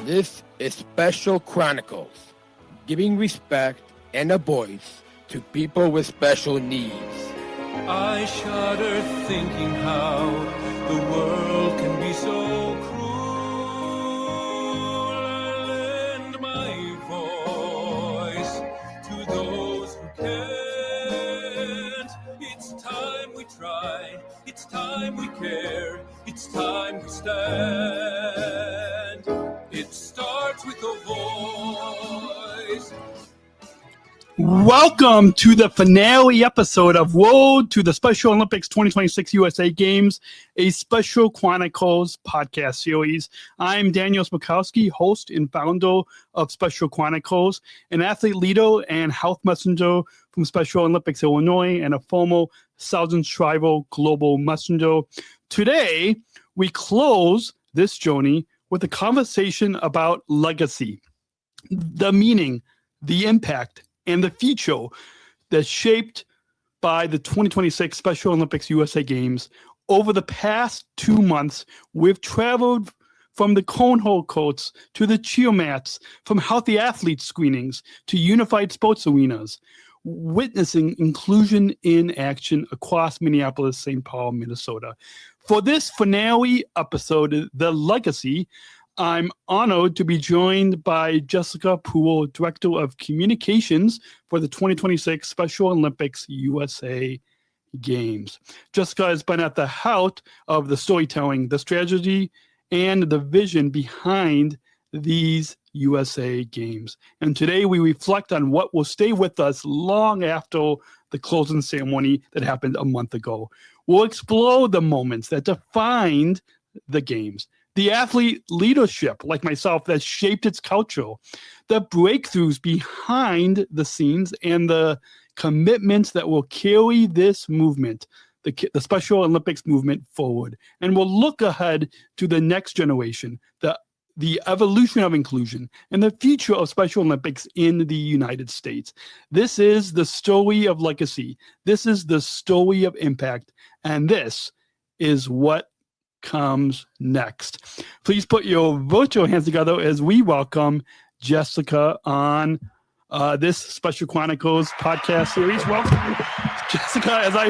This is Special Chronicles, giving respect and a voice to people with special needs. I shudder thinking how the world can be so cruel. Lend my voice to those who can't. It's time we try, it's time we care, it's time we stand. It starts with a voice. Welcome to the finale episode of Road to the Special Olympics 2026 USA Games, a Special Chronicles podcast series. I'm Daniel Smrokowski, host and founder of Special Chronicles, an athlete leader and health messenger from Special Olympics Illinois, and a former Thousand Tribal Global Messenger. Today, we close this journey with a conversation about legacy, the meaning, the impact, and the future that's shaped by the 2026 Special Olympics USA Games. Over the past 2 months, we've traveled from the cornhole courts to the cheer mats, from healthy athlete screenings to unified sports arenas, witnessing inclusion in action across Minneapolis, St. Paul, Minnesota. For this finale episode, The Legacy, I'm honored to be joined by Jessica Poole, Director of Communications for the 2026 Special Olympics USA Games. Jessica has been at the heart of the storytelling, the strategy, and the vision behind these USA Games. And today we reflect on what will stay with us long after the closing ceremony that happened a month ago. We'll explore the moments that defined the Games, the athlete leadership, like myself, that shaped its culture, the breakthroughs behind the scenes, and the commitments that will carry this movement, the Special Olympics movement, forward. And we'll look ahead to the next generation, the evolution of inclusion, and the future of Special Olympics in the United States. This is the story of legacy. This is the story of impact. And this is what comes next. Please put your virtual hands together as we welcome Jessica on this Special Chronicles podcast series. Welcome, Jessica, as I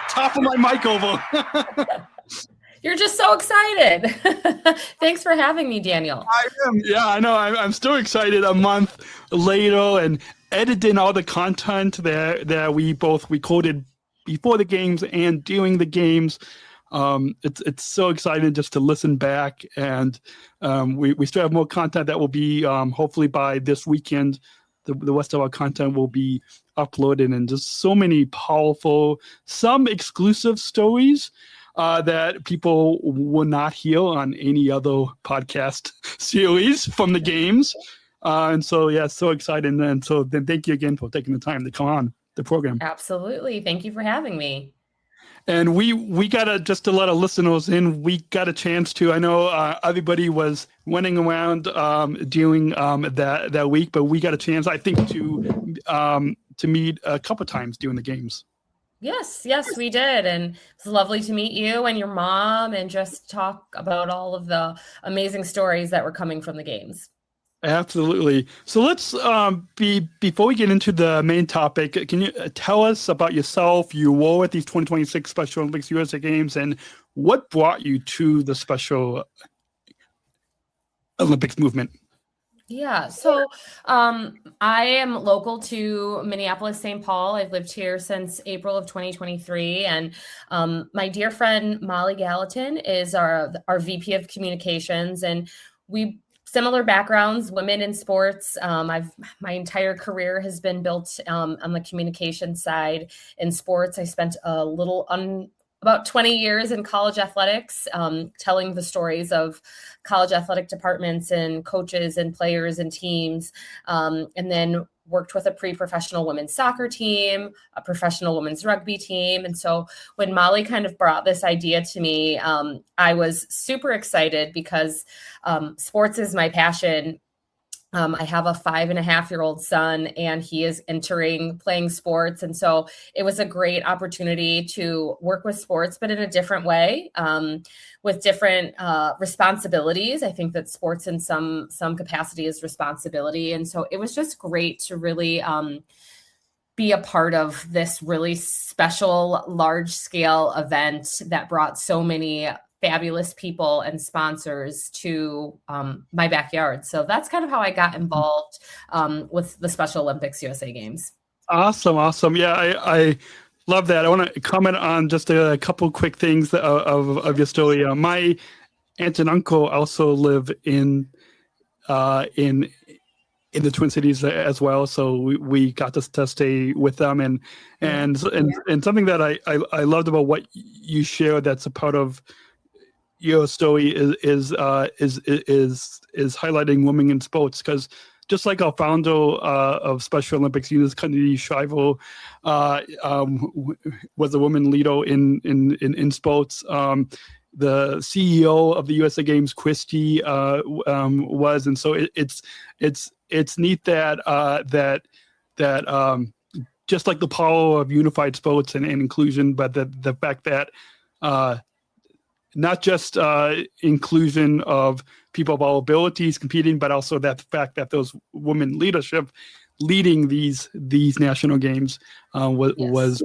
topple my mic over. You're just so excited. Thanks for having me, Daniel. I am. Yeah, I know. I'm still excited a month later and editing all the content that we both recorded before the games and during the games. It's so exciting just to listen back, and we still have more content that will be hopefully by this weekend. The rest of our content will be uploaded, and just so many powerful, some exclusive stories that people will not hear on any other podcast series from the games. And so, yeah, so excited. And so then thank you again for taking the time to come on the program. Absolutely. Thank you for having me. And we got just to let our listeners in, we got a chance to, I know everybody was running around during that week, but we got a chance, I think, to meet a couple times during the games. Yes, we did. And it was lovely to meet you and your mom and just talk about all of the amazing stories that were coming from the games. Absolutely. So let's before we get into the main topic, can you tell us about yourself? You were at these 2026 Special Olympics USA Games, and what brought you to the Special Olympics movement? Yeah, so I am local to Minneapolis, St. Paul. I've lived here since April of 2023. And my dear friend, Molly Gallatin, is our VP of Communications. And similar backgrounds, women in sports. My entire career has been built on the communication side in sports. I spent about 20 years in college athletics, telling the stories of college athletic departments and coaches and players and teams, and then worked with a pre-professional women's soccer team, a professional women's rugby team. And so when Molly kind of brought this idea to me, I was super excited because sports is my passion. I have a 5.5-year-old son, and he is playing sports. And so it was a great opportunity to work with sports, but in a different way, with different responsibilities. I think that sports in some capacity is responsibility. And so it was just great to really be a part of this really special, large scale event that brought so many fabulous people and sponsors to my backyard. So that's kind of how I got involved with the Special Olympics USA Games. Awesome. Yeah, I love that. I want to comment on just a couple quick things of your story. My aunt and uncle also live in the Twin Cities as well, so we got to stay with them, and something that I loved about what you shared that's a part of your story is highlighting women in sports, because just like our founder of Special Olympics, Eunice Kennedy Shriver, was a woman leader in sports. The CEO of the USA Games, Christy, was, and so it's neat that just like the power of unified sports and inclusion, but the fact that not just inclusion of people of all abilities competing, but also that the fact that those women leadership leading these national games was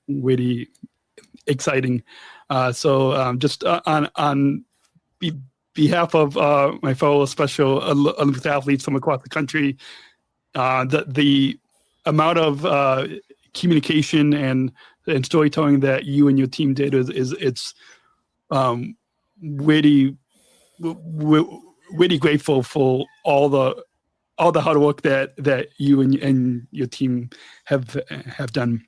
really exciting. So just on behalf of my fellow Special Olympics athletes from across the country, the amount of communication and storytelling that you and your team did it's really grateful for all the hard work that you and your team have done.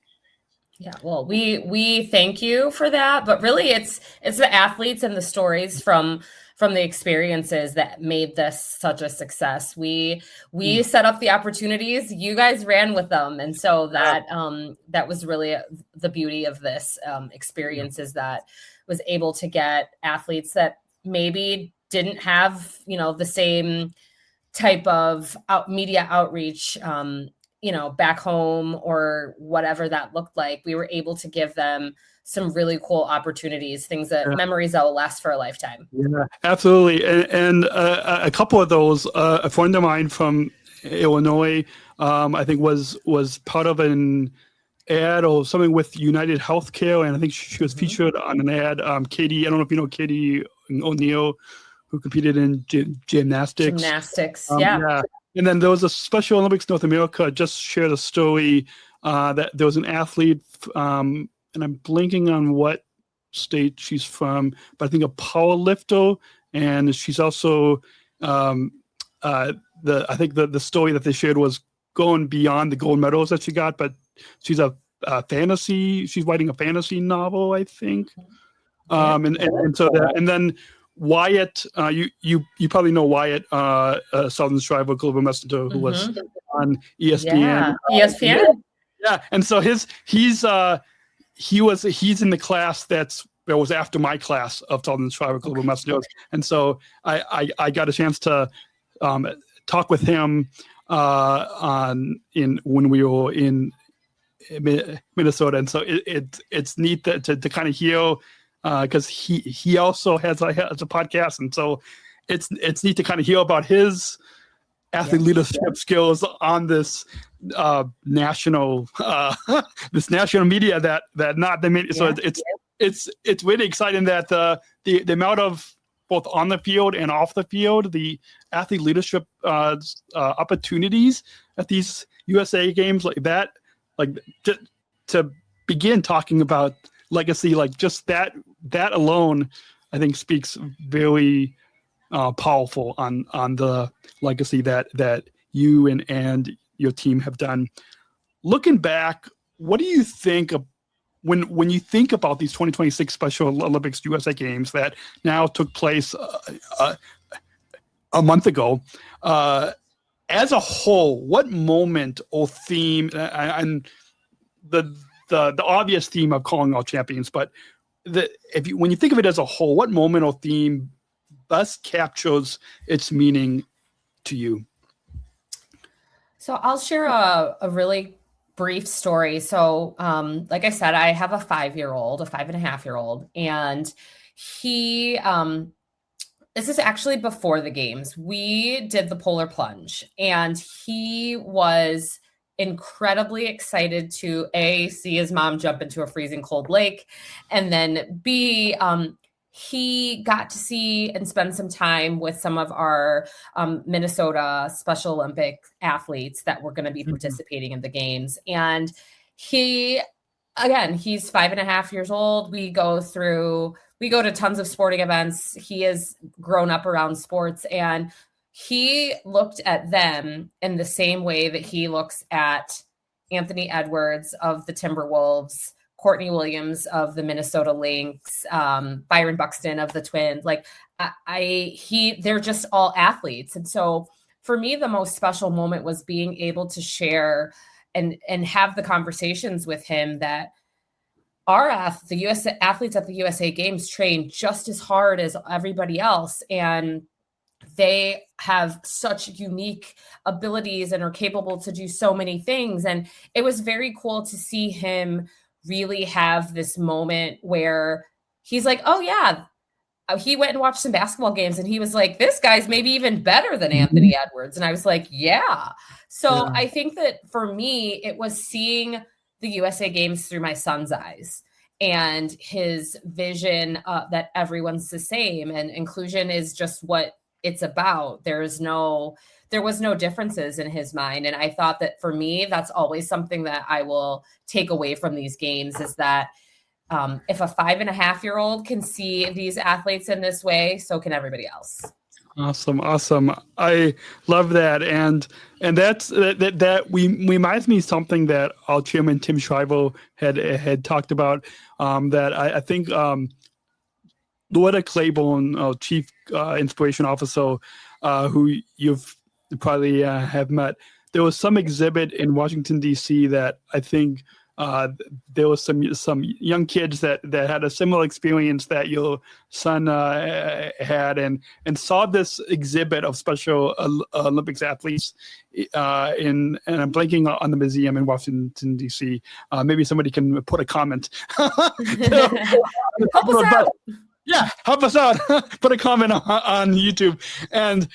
Yeah, well, we thank you for that, but really it's the athletes and the stories from the experiences that made this such a success. We set up the opportunities, you guys ran with them, and so that was really the beauty of this experience, is that was able to get athletes that maybe didn't have the same type of media outreach back home or whatever that looked like. We were able to give them some really cool opportunities, things that memories that will last for a lifetime. Yeah, absolutely. And a couple of those, a friend of mine from Illinois, I think was part of an ad or something with United Healthcare, and I think she was featured on an ad. Katie, I don't know if you know Katie O'Neill, who competed in gymnastics. Yeah. And then there was a Special Olympics North America just shared a story that there was an athlete, and I'm blanking on what state she's from, but I think a power lifter, and she's also I think the story that they shared was going beyond the gold medals that she got, but she's she's writing a fantasy novel, I think. And so that, and then Wyatt, you probably know Wyatt, Southern Shriver, Global Messenger, who was on ESPN. Yeah, ESPN. Yeah, and so he's in the class that was after my class of Southern Shriver, Global Messengers, and so I got a chance to talk with him when we were in Minnesota, and so it's neat to kind of hear. Because he also has a podcast, and so it's neat to kind of hear about his athlete leadership skills on this national media that not the media. So it's really exciting that the amount of both on the field and off the field, the athlete leadership opportunities at these USA Games like that, to begin talking about legacy, like just that alone, I think speaks very powerful on the legacy that you and your team have done. Looking back, what do you think of when you think about these 2026 Special Olympics USA Games that now took place a month ago? As a whole, what moment or theme, and the obvious theme of calling all champions, but when you think of it as a whole, what moment or theme best captures its meaning to you? So I'll share a really brief story. So, like I said, I have a 5-year-old, a 5.5-year-old, and he, this is actually before the games. We did the polar plunge, and he was incredibly excited to A, see his mom jump into a freezing cold lake, and then B, he got to see and spend some time with some of our Minnesota Special Olympic athletes that were going to be participating in the games. And he's 5.5 years old. We go to tons of sporting events. He has grown up around sports, and he looked at them in the same way that he looks at Anthony Edwards of the Timberwolves, Courtney Williams of the Minnesota Lynx, Byron Buxton of the Twins. Like they're just all athletes. And so for me, the most special moment was being able to share and have the conversations with him that the U.S. athletes at the USA Games train just as hard as everybody else. And they have such unique abilities and are capable to do so many things. And it was very cool to see him really have this moment where he's like, oh yeah, he went and watched some basketball games and he was like, this guy's maybe even better than Anthony Edwards. And I was like, yeah. So I think that for me, it was seeing the USA Games through my son's eyes and his vision that everyone's the same and inclusion is just what it's about. There was no differences in his mind. And I thought that for me, that's always something that I will take away from these games is that if a 5.5-year-old can see these athletes in this way, so can everybody else. Awesome. I love that. And that reminds me of something that our chairman, Tim Shriver, had talked about, that I think Loretta Claiborne, Chief Inspiration Officer, who you've probably have met, there was some exhibit in Washington, D.C. that I think there was some young kids that had a similar experience that your son had and saw this exhibit of Special Olympics athletes and I'm blanking on the museum in Washington, D.C. Maybe somebody can put a comment. Help us out. Yeah, help us out. Put a comment on YouTube. And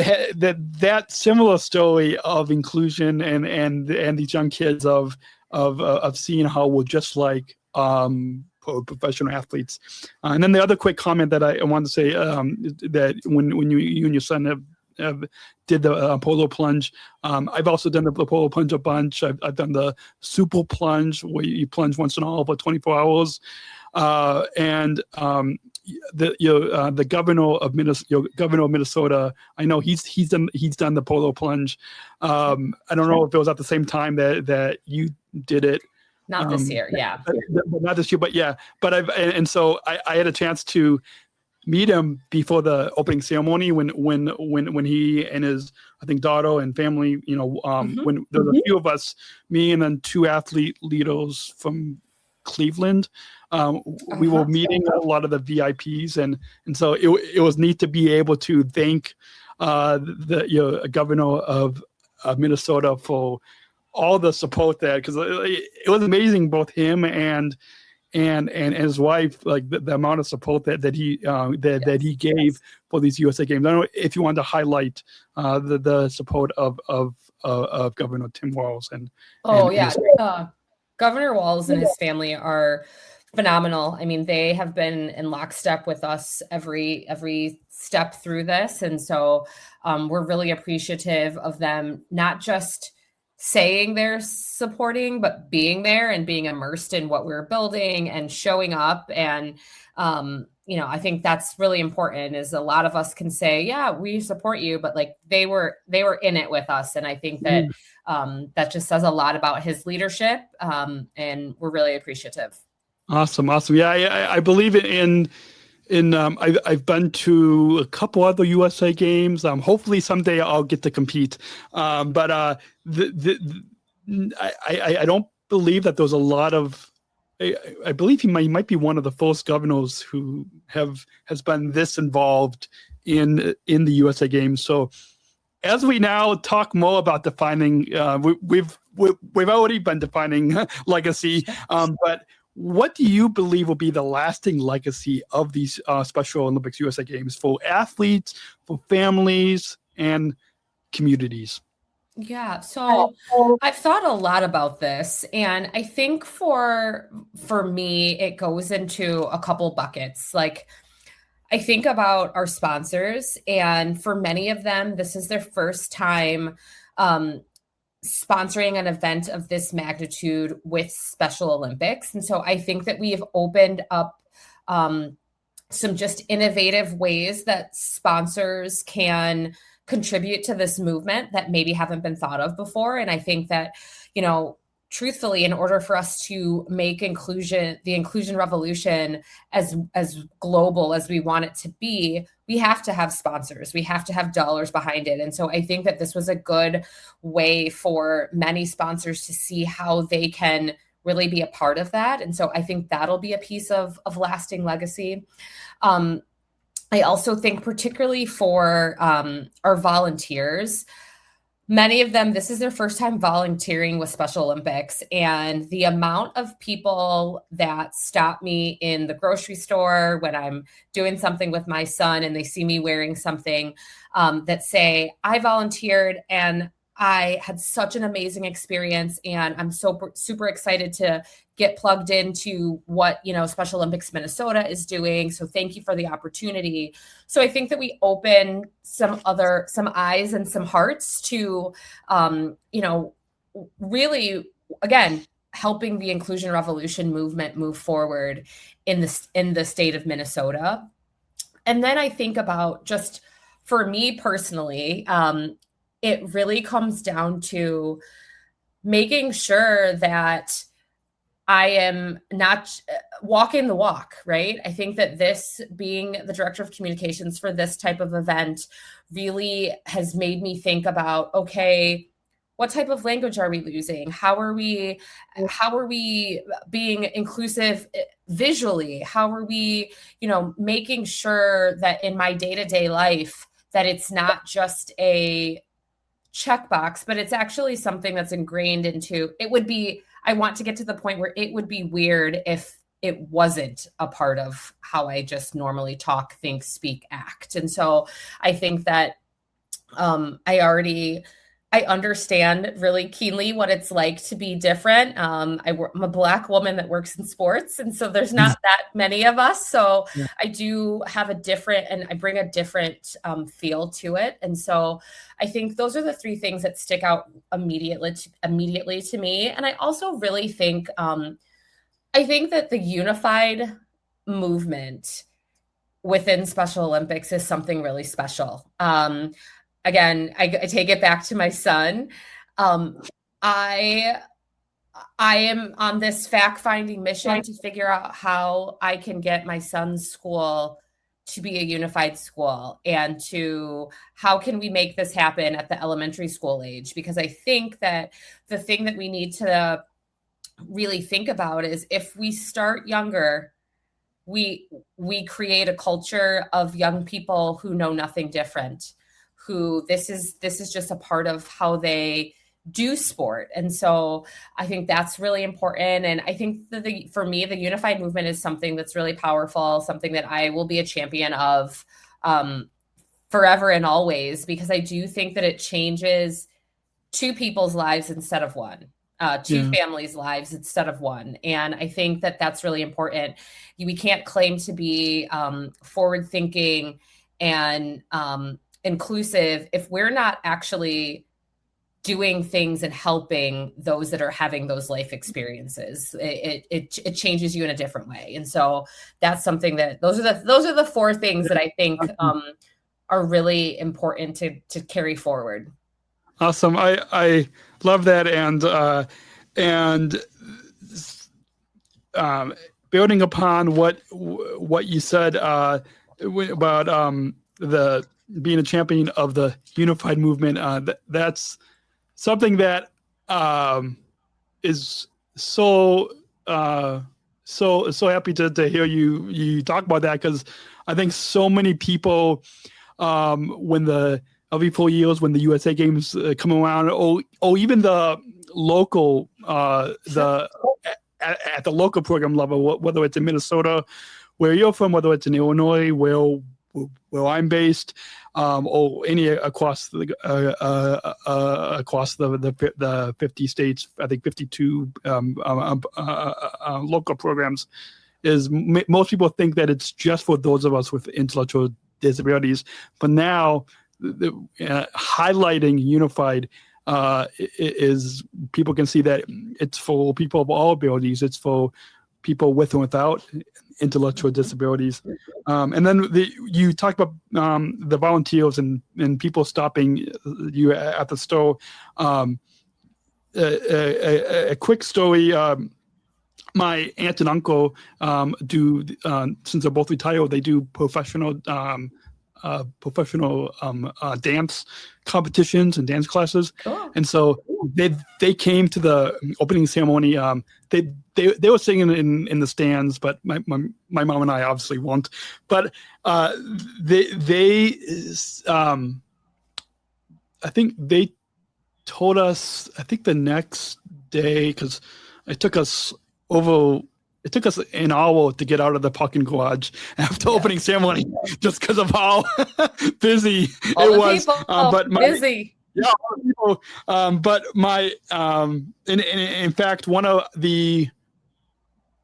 that similar story of inclusion and these young kids of seeing how we're just like professional athletes. And then the other quick comment that I wanted to say that when you and your son did the polo plunge, I've also done the polo plunge a bunch. I've done the super plunge where you plunge once in a while for 24 hours. And the governor of Minnesota, I know he's done the polo plunge. I don't know if it was at the same time that you did it. Not this year, yeah. But not this year, but yeah. But so I had a chance to meet him before the opening ceremony when he and his, I think, daughter and family, when there was a few of us, me and then two athlete leaders from Cleveland, we were meeting a lot of the VIPs, and so it was neat to be able to thank the governor of Minnesota for all the support there, because it was amazing, both him and his wife, like the amount of support that he gave for these USA Games. I don't know if you want to highlight the support of Governor Tim Walz and Governor Walz and his family are phenomenal. I mean, they have been in lockstep with us every step through this, and so we're really appreciative of them not just saying they're supporting, but being there and being immersed in what we're building and showing up. And, I think that's really important, is a lot of us can say, yeah, we support you, but like they were in it with us. And I think that that just says a lot about his leadership. And we're really appreciative. Awesome. Yeah. I believe I've been to a couple other USA Games. Hopefully someday I'll get to compete. But I don't believe that there's a lot of. I believe he might be one of the first governors who has been this involved in the USA Games. So as we now talk more about defining, we've already been defining legacy, but what do you believe will be the lasting legacy of these Special Olympics USA Games for athletes, for families, and communities? Yeah, so I've thought a lot about this, and I think for me, it goes into a couple buckets. Like, I think about our sponsors, and for many of them, this is their first time sponsoring an event of this magnitude with Special Olympics. And so I think that we have opened up some just innovative ways that sponsors can contribute to this movement that maybe haven't been thought of before. And I think that, truthfully, in order for us to make the inclusion revolution as global as we want it to be, we have to have sponsors. We have to have dollars behind it. And so I think that this was a good way for many sponsors to see how they can really be a part of that. And so I think that'll be a piece of lasting legacy. I also think particularly for our volunteers, many of them, this is their first time volunteering with Special Olympics, and the amount of people that stop me in the grocery store when I'm doing something with my son and they see me wearing something that say, I volunteered and I had such an amazing experience, and I'm so super excited to get plugged into what, Special Olympics Minnesota is doing. So thank you for the opportunity. So I think that we open some eyes and some hearts to, really, again, helping the inclusion revolution movement move forward in the state of Minnesota. And then I think about, just for me personally, it really comes down to making sure that I am not walking the walk, right? I think that this, being the director of communications for this type of event, really has made me think about, okay, what type of language are we using? How are we being inclusive visually? How are we, making sure that in my day-to-day life, that it's not just a checkbox, but it's actually something that's ingrained into it. I want to get to the point where it would be weird if it wasn't a part of how I just normally talk, think, speak, act. And so I think that I understand really keenly what it's like to be different. I'm a Black woman that works in sports, and so there's not that many of us. So yeah. I do have I bring a different feel to it. And so I think those are the three things that stick out immediately to me. And I also really think, I think that the unified movement within Special Olympics is something really special. Again, I take it back to my son. I am on this fact-finding mission to figure out how I can get my son's school to be a unified school, and to how can we make this happen at the elementary school age? Because I think that the thing that we need to really think about is, if we start younger, we create a culture of young people who know nothing different, who this is just a part of how they do sport. And so I think that's really important. And I think that for me, the unified movement is something that's really powerful, something that I will be a champion of forever and always, because I do think that it changes two people's lives instead of one. Two families' lives instead of one. And I think that that's really important. We can't claim to be forward-thinking and inclusive if we're not actually doing things and helping those that are having those life experiences. It changes you in a different way. And so that's something that those are the four things that I think are really important to carry forward. Awesome. I love that. And building upon what you said about the being a champion of the unified movement, that's something that is so happy to hear you talk about that, because I think so many people when the every 4 years when the USA Games come around, or even the local at the local program level, whether it's in Minnesota, where you're from, whether it's in Illinois, where I'm based, or any across the 50 states, I think 52 local programs, is most people think that it's just for those of us with intellectual disabilities. But now, highlighting Unified is people can see that it's for people of all abilities. It's for people with and without intellectual disabilities. And then you talk about the volunteers and people stopping you at the store. A quick story. My aunt and uncle do, since they're both retired, they do professional dance competitions and dance classes. Cool. And so they came to the opening ceremony. They were singing in the stands, but my mom and I obviously won't. But they I think they told us, I think the next day, because it took us an hour to get out of the parking garage after opening ceremony, just because of how busy it was. Busy. Yeah, all the people. But my, in fact, one of the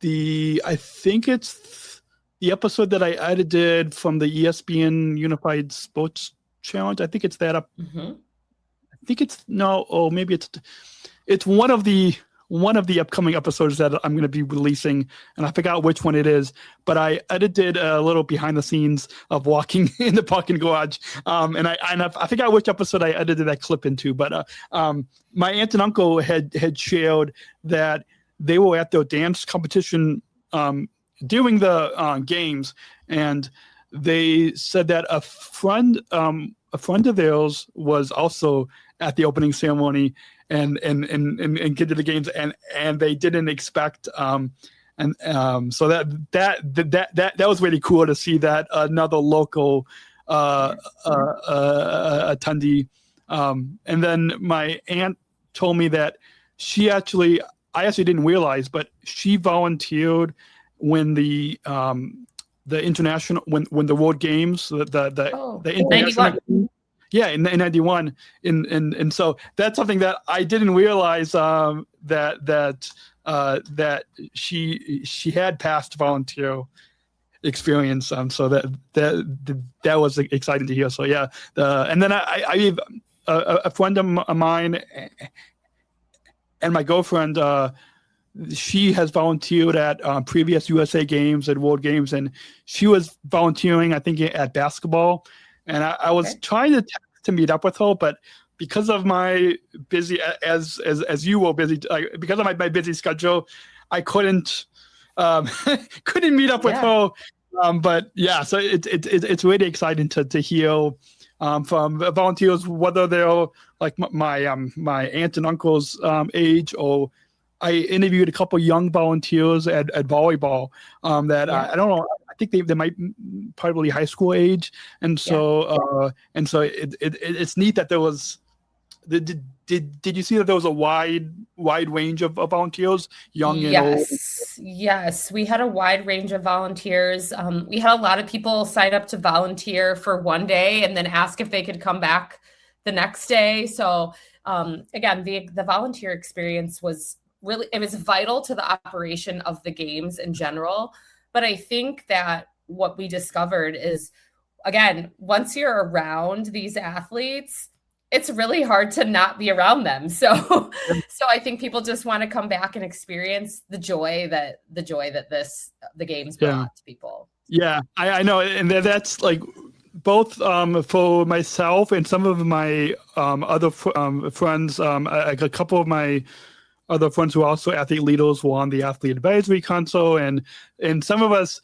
I think it's the episode that I edited from the ESPN Unified Sports Challenge. I think it's that up. Mm-hmm. I think it's maybe it's one of the upcoming episodes that I'm going to be releasing, and I forgot which one it is, but I edited a little behind the scenes of walking in the parking garage. And I forgot which episode I edited that clip into, but my aunt and uncle had shared that they were at their dance competition during the games, and they said that a friend of theirs was also at the opening ceremony and get to the games, and they didn't expect so that was really cool to see that another local attendee. And then my aunt told me that I actually didn't realize, but she volunteered when the international when the World Games the international 91. Yeah, in 91, and so that's something that I didn't realize that she had past volunteer experience. So that was exciting to hear. So yeah, and then I a friend of mine and my girlfriend, she has volunteered at previous USA Games and World Games, and she was volunteering, I think, at basketball. And I was trying to meet up with her, but because of my busy, as you were busy, because of my busy schedule, I couldn't meet up with her. But yeah, so it's really exciting to hear from volunteers, whether they're like my aunt and uncle's age, or I interviewed a couple young volunteers at volleyball I don't know. I think they might probably high school age, and so it's neat that there was. Did you see that there was a wide range of volunteers, young and old? Yes, we had a wide range of volunteers. We had a lot of people sign up to volunteer for one day and then ask if they could come back the next day. So again, the volunteer experience was it was vital to the operation of the games in general. But I think that what we discovered is, again, once you're around these athletes, it's really hard to not be around them. So I think people just want to come back and experience the joy that the games brought to people. Yeah, I know. And that's like both for myself and some of my other friends, a couple of my other friends who are also athlete leaders were on the athlete advisory council, and some of us,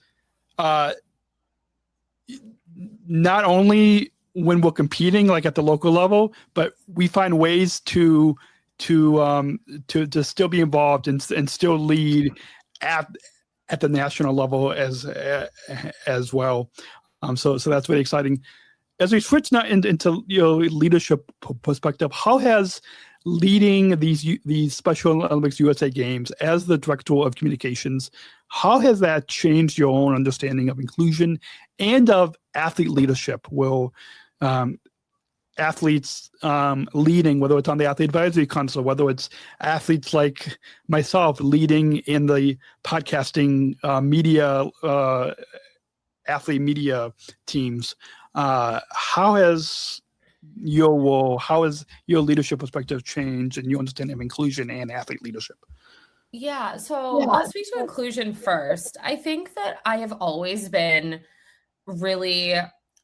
not only when we're competing like at the local level, but we find ways to still be involved and still lead at the national level as well. So that's really exciting. as we switch now into leadership perspective, how has leading these Special Olympics USA Games as the director of communications, how has that changed your own understanding of inclusion and of athlete leadership? Will athletes leading, whether it's on the athlete advisory council, whether it's athletes like myself leading in the podcasting media, athlete media teams, how has your leadership perspective changed and your understanding of inclusion and athlete leadership? Yeah, so I'll speak to inclusion first. I think that I have always been really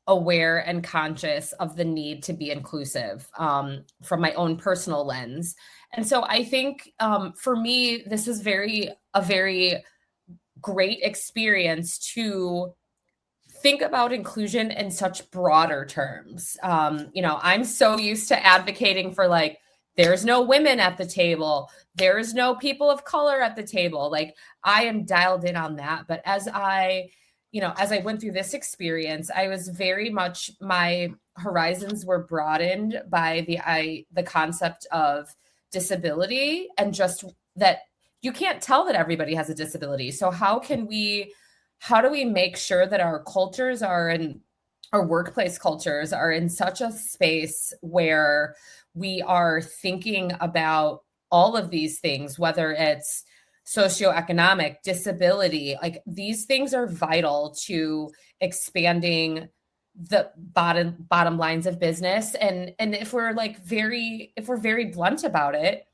aware and conscious of the need to be inclusive from my own personal lens. And so I think for me, this was a very great experience to think about inclusion in such broader terms. I'm so used to advocating for like, there's no women at the table. There's no people of color at the table. Like I am dialed in on that. But as I went through this experience, I was very much, my horizons were broadened by the concept of disability and just that you can't tell that everybody has a disability. So how do we make sure that our cultures our workplace cultures are in such a space where we are thinking about all of these things, whether it's socioeconomic, disability, like these things are vital to expanding the bottom lines of business. And if we're very blunt about it,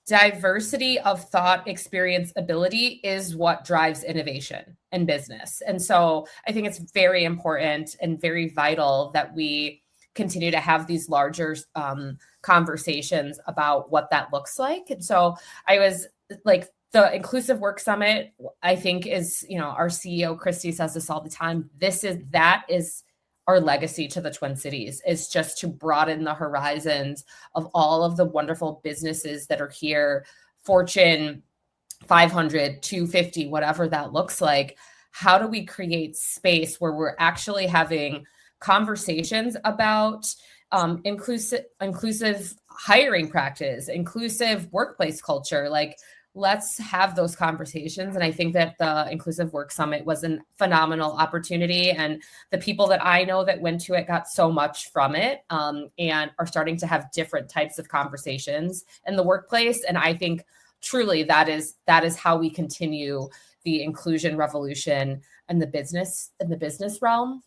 diversity of thought, experience, ability is what drives innovation in business. And so I think it's very important and very vital that we continue to have these larger conversations about what that looks like. And so I was like, the Inclusive Work Summit, I think is, our CEO, Christy, says this all the time. That is our legacy to the Twin Cities, is just to broaden the horizons of all of the wonderful businesses that are here, Fortune 500, 250, whatever that looks like. How do we create space where we're actually having conversations about inclusive hiring practice, inclusive workplace culture? Like, let's have those conversations. And I think that the Inclusive Work Summit was a phenomenal opportunity. And the people that I know that went to it got so much from it and are starting to have different types of conversations in the workplace. And I think truly that is how we continue the inclusion revolution in the business realm.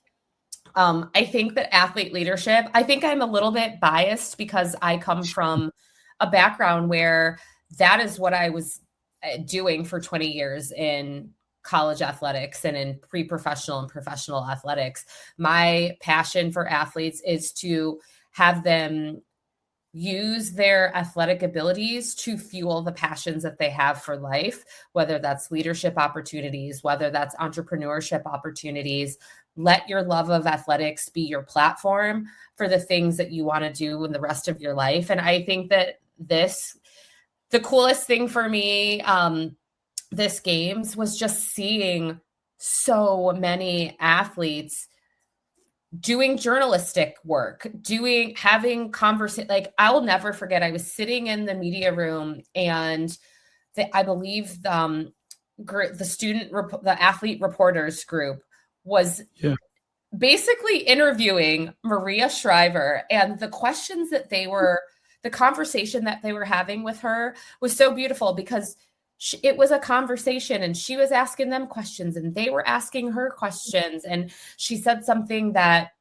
I think that athlete leadership, I think I'm a little bit biased because I come from a background where that is what I was doing for 20 years in college athletics and in pre-professional and professional athletics. My passion for athletes is to have them use their athletic abilities to fuel the passions that they have for life, whether that's leadership opportunities, whether that's entrepreneurship opportunities. Let your love of athletics be your platform for the things that you want to do in the rest of your life. And I think that the coolest thing for me, this games, was just seeing so many athletes doing journalistic work, having conversation. Like, I will never forget, I was sitting in the media room and I believe the athlete reporters group was basically interviewing Maria Shriver, and the questions that the conversation that they were having with her was so beautiful because it was a conversation and she was asking them questions and they were asking her questions. And she said something that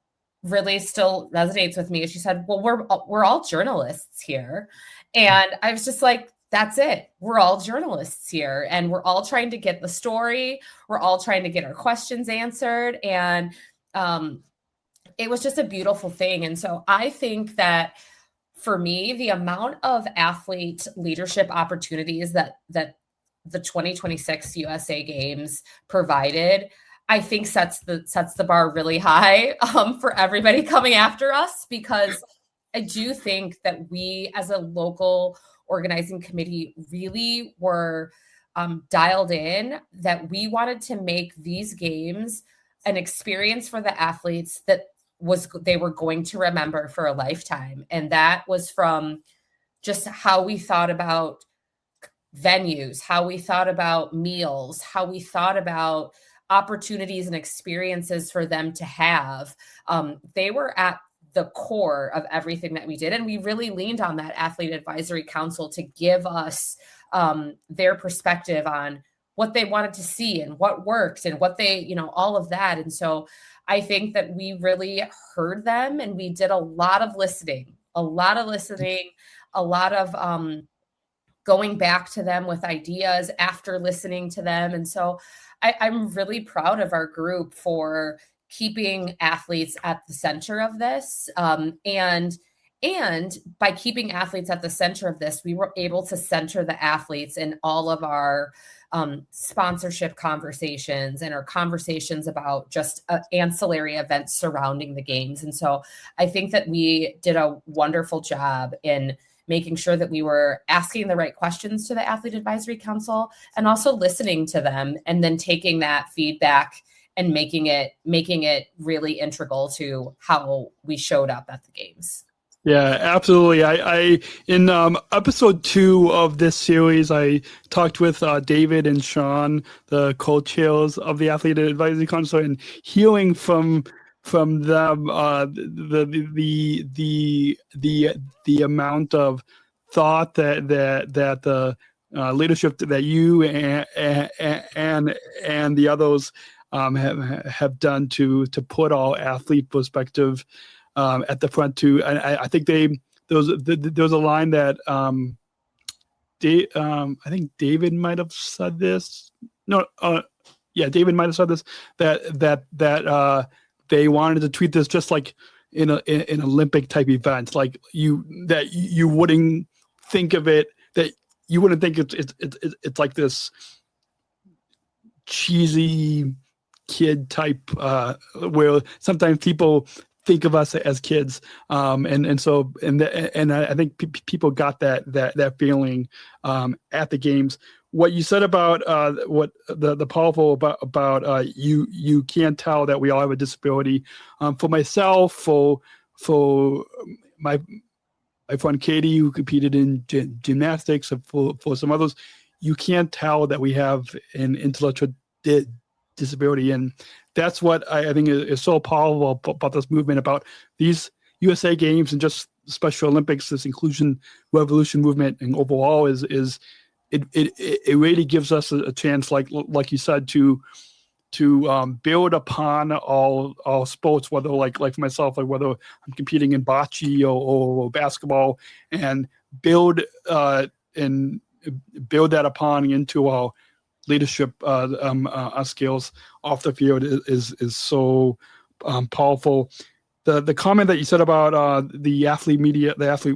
really still resonates with me. She said, well, we're all journalists here. And I was just like, that's it. We're all journalists here and we're all trying to get the story. We're all trying to get our questions answered. And it was just a beautiful thing. And so I think that for me, the amount of athlete leadership opportunities that the 2026 USA Games provided, I think sets the bar really high for everybody coming after us, because I do think that we as a local organizing committee really were dialed in that we wanted to make these games an experience for the athletes that they were going to remember for a lifetime. And that was from just how we thought about venues, how we thought about meals, how we thought about opportunities and experiences for them to have. They were at the core of everything that we did. And we really leaned on that Athlete Advisory Council to give us their perspective on what they wanted to see and what worked and what they, all of that. And so I think that we really heard them, and we did a lot of listening, a lot of going back to them with ideas after listening to them. And so I'm really proud of our group for keeping athletes at the center of this. And by keeping athletes at the center of this, we were able to center the athletes in all of our sponsorship conversations and our conversations about just ancillary events surrounding the games. And so I think that we did a wonderful job in making sure that we were asking the right questions to the Athlete Advisory Council and also listening to them, and then taking that feedback and making it really integral to how we showed up at the games. Yeah, absolutely. I in episode 2 of this series, I talked with David and Sean, the co-chairs of the Athlete Advisory Council, and hearing from them the amount of thought that the leadership that you and the others have done to put all athlete perspective at the front too. I think there was a line that I think David might have said this. David might have said this, that they wanted to treat this just like in an Olympic type event, like you wouldn't think of it, that you wouldn't think it's like this cheesy kid type where sometimes people think of us as kids, and I think people got that feeling at the games. What you said about what the powerful about you can't tell that we all have a disability. For myself, for my friend Katie, who competed in gymnastics, and for some others, you can't tell that we have an intellectual disability. And that's what I think is so powerful about this movement, about these USA Games and just Special Olympics, this inclusion revolution movement, and overall is it really gives us a chance, like you said, to build upon all sports, whether like for myself, like whether I'm competing in bocce or basketball, and build that upon into our leadership skills off the field is so powerful. The comment that you said about the athlete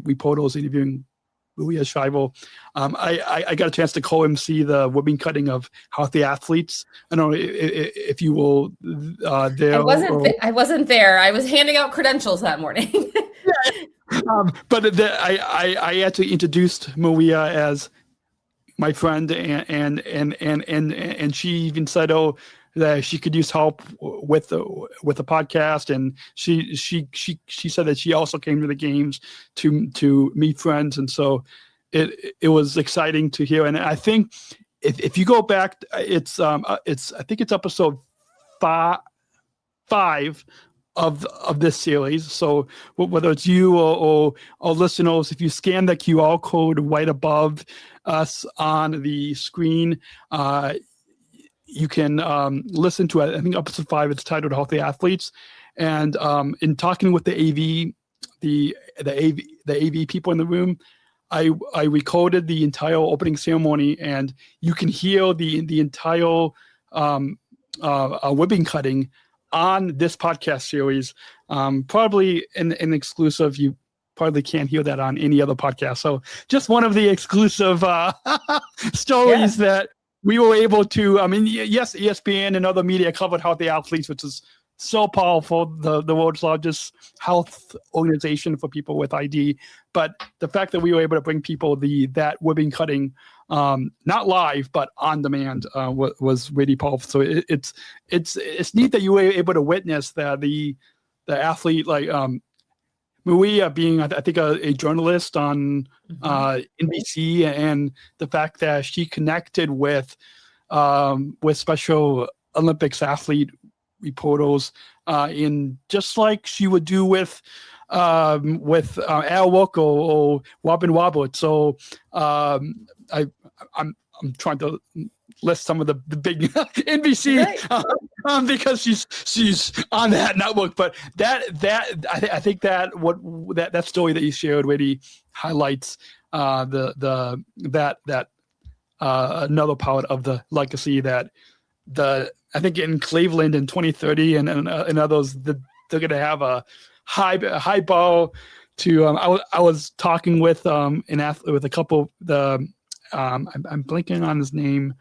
reporters interviewing Maria Shriver, I got a chance to co-MC the ribbon cutting of Healthy Athletes. I don't know if you will there. I wasn't there. I was handing out credentials that morning. But I actually introduced Maria as my friend, and she even said, that she could use help with the podcast, and she said that she also came to the games to meet friends, and so it was exciting to hear. And I think if you go back, it's I think it's episode 5 of this series. So whether it's you or listeners, if you scan the QR code right above us on the screen, you can listen to it. I think episode 5, it's titled Healthy Athletes. And in talking with the AV people in the room, I recorded the entire opening ceremony, and you can hear the entire ribbon cutting on this podcast series. Probably an exclusive. You probably can't hear that on any other podcast. So just one of the exclusive stories that we were able to, yes, ESPN and other media covered Healthy Athletes, which is so powerful, the world's largest health organization for people with ID. But the fact that we were able to bring people that ribbon cutting, not live, but on demand, was really powerful. So it's neat that you were able to witness that the athlete, like Maria being, I think, a journalist on NBC, and the fact that she connected with Special Olympics athlete reporters in just like she would do with Al Walker or Robin Roberts. So I'm trying to list some of the big NBC because she's on that network. But I think that story that you shared really highlights another part of the legacy that I think in Cleveland in 2030 and others, they're going to have a high bar to. I was talking with with a couple. I'm blanking on his name,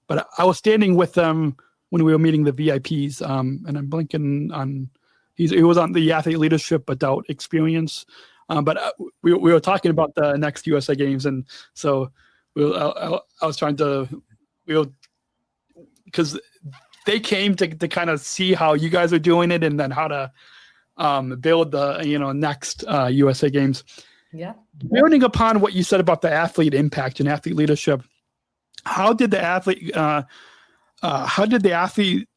but I was standing with them when we were meeting the VIPs. And I'm blanking on. He was on the athlete leadership adult experience. But we were talking about the next USA Games, and so I was trying to because they came to kind of see how you guys are doing it, and then how to build the next USA Games. Yeah. Building upon what you said about the athlete impact and athlete leadership, how did the athlete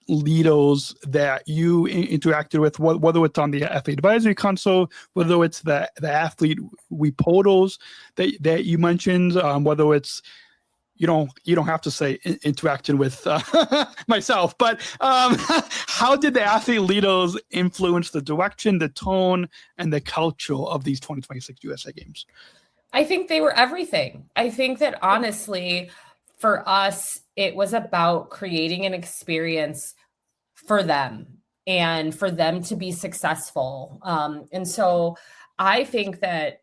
leaders that you interacted with, whether it's on the athlete advisory council, whether it's the athlete reporters that you mentioned, whether it's you don't have to say interacting with myself, but how did the athlete leaders influence the direction, the tone, and the culture of these 2026 USA Games? I think they were everything. I think that honestly, for us, it was about creating an experience for them and for them to be successful. And so I think that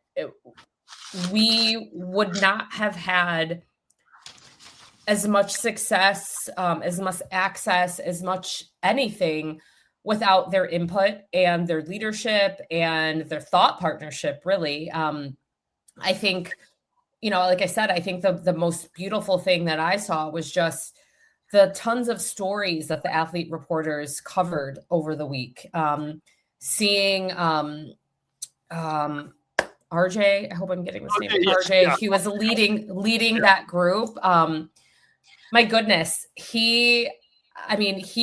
we would not have had as much success, as much access, as much anything without their input and their leadership and their thought partnership, really. I think, like I said, I think the most beautiful thing that I saw was just the tons of stories that the athlete reporters covered over the week. Seeing RJ, I hope I'm getting this name, RJ, yeah. He was leading that group. My goodness, he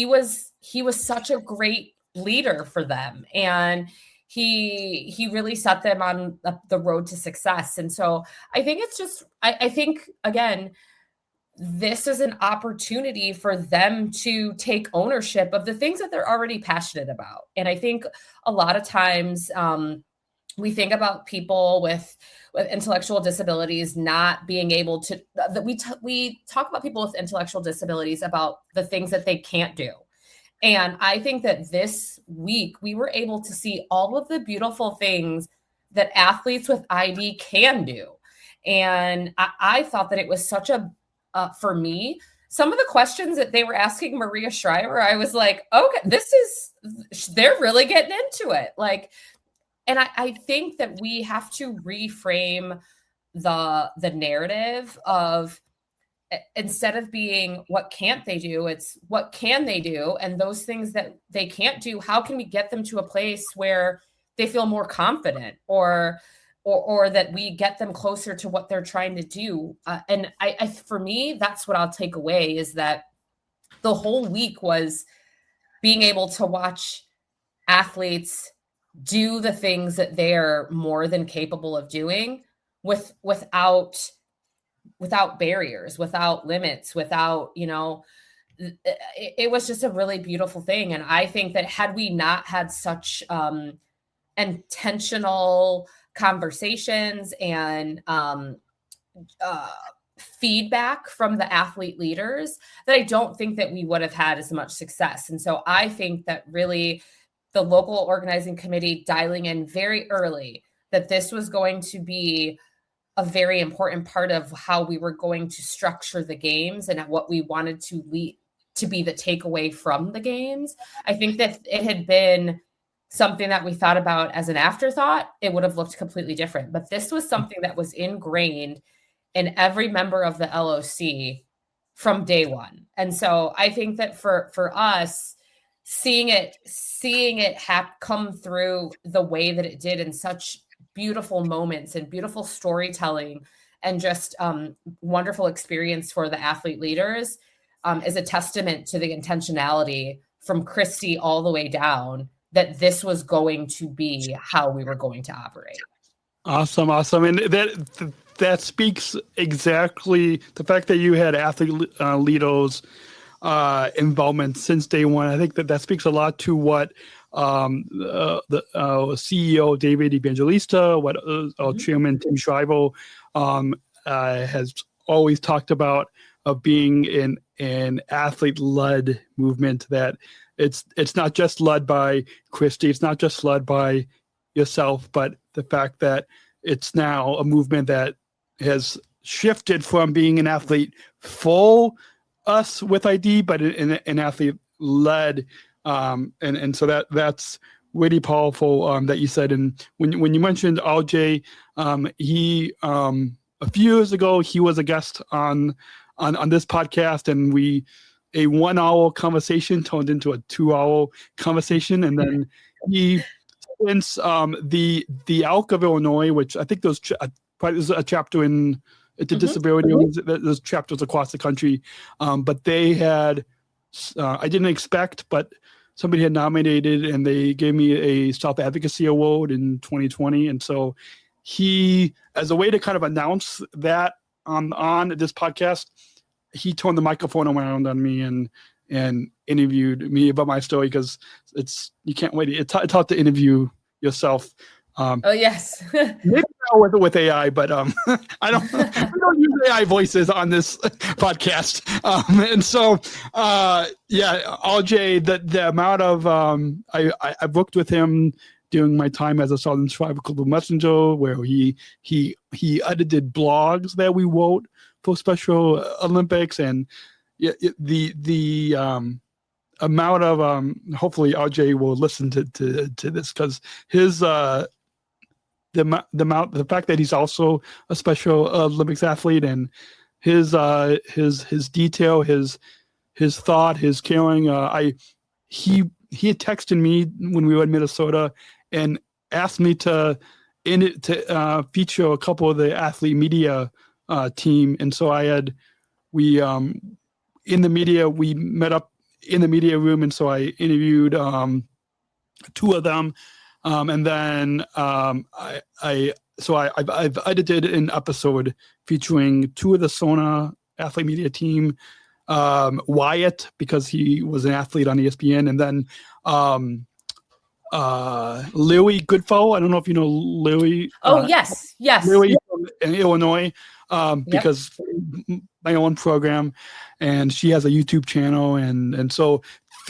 was such a great leader for them, and he really set them on the road to success. And so I think it's just, I think, again, this is an opportunity for them to take ownership of the things that they're already passionate about. And I think a lot of times we think about people with intellectual disabilities not being able to, that we talk about people with intellectual disabilities about the things that they can't do. And I think that this week we were able to see all of the beautiful things that athletes with ID can do. And I thought that it was such for me, some of the questions that they were asking Maria Shriver, I was like, okay, they're really getting into it. And I think that we have to reframe the narrative of, instead of being what can't they do, it's what can they do, and those things that they can't do, how can we get them to a place where they feel more confident, or that we get them closer to what they're trying to do. And I for me, that's what I'll take away, is that the whole week was being able to watch athletes do the things that they're more than capable of doing without barriers, without limits, without, it was just a really beautiful thing. And I think that had we not had such intentional conversations and feedback from the athlete leaders, that I don't think that we would have had as much success. And so I think that really the local organizing committee dialing in very early that this was going to be a very important part of how we were going to structure the games and what we wanted to be the takeaway from the games. I think that it had been something that we thought about as an afterthought, it would have looked completely different. But this was something that was ingrained in every member of the LOC from day one. And so I think that for us, seeing it come through the way that it did in such beautiful moments and beautiful storytelling and just wonderful experience for the athlete leaders is a testament to the intentionality from Christy all the way down that this was going to be how we were going to operate. Awesome. And that speaks exactly the fact that you had athlete leaders involvement since day one. I think that speaks a lot to what the CEO David Evangelista, what Chairman Tim Shriver has always talked about, of being an athlete-led movement, that it's not just led by Christy, it's not just led by yourself, but the fact that it's now a movement that has shifted from being an athlete for us with ID, but an athlete led, and so that's really powerful that you said. And when you mentioned RJ, he a few years ago he was a guest on this podcast, and a 1 hour conversation turned into a 2 hour conversation, and then he, since the Elk of Illinois, which I think there's a chapter in the disability, there's chapters across the country, but they had I didn't expect, but somebody had nominated, and they gave me a South Advocacy Award in 2020, and so he, as a way to kind of announce that on this podcast, he turned the microphone around on me and interviewed me about my story, because you can't wait. It's hard to interview yourself. Oh yes, maybe now with AI, but I don't. We don't use AI voices on this podcast, and so RJ, the amount of I've worked with him during my time as a Southern Survivor Club Messenger, where he edited blogs that we wrote for Special Olympics, and the amount of hopefully RJ will listen to this, because his the fact that he's also a Special Olympics athlete, and his detail, his thought, his caring. He had texted me when we were in Minnesota and asked me to feature a couple of the athlete media team, and so we met up in the media room, and so I interviewed two of them, and then I've edited an episode featuring two of the Sona athlete media team, Wyatt, because he was an athlete on ESPN, and then Louie Goodfellow. I don't know if you know Louie. Yes. Louie from Illinois, because my own program, and she has a YouTube channel, and so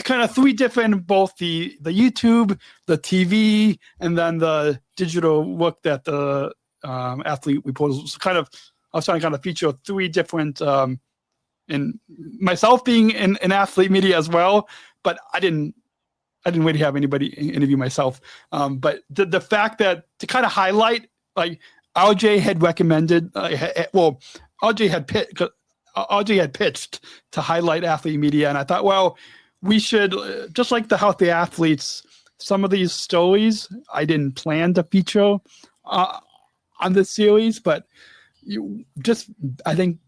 kind of three different, both the YouTube, the TV, and then the digital work that the athlete reporters. I was trying to kind of feature three different, and myself being an athlete media as well, but I didn't really have anybody interview myself. But the fact that to kind of highlight, like RJ had recommended, RJ had pitched to highlight athlete media, and I thought, well, we should, just like the healthy athletes, some of these stories I didn't plan to feature on this series, but I think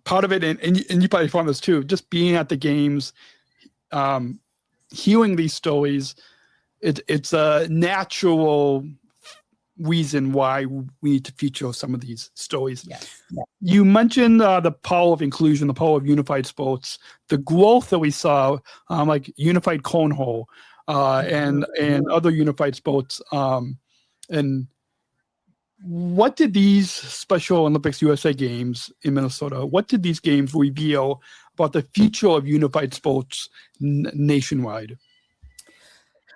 part of it, and you probably found this too, just being at the games, hearing these stories, it's a natural reason why we need to feature some of these stories. Yes. You mentioned the power of inclusion, the power of unified sports, the growth that we saw, like unified cornhole and other unified sports. And what did these Special Olympics USA Games in Minnesota, what did these games reveal about the future of unified sports nationwide?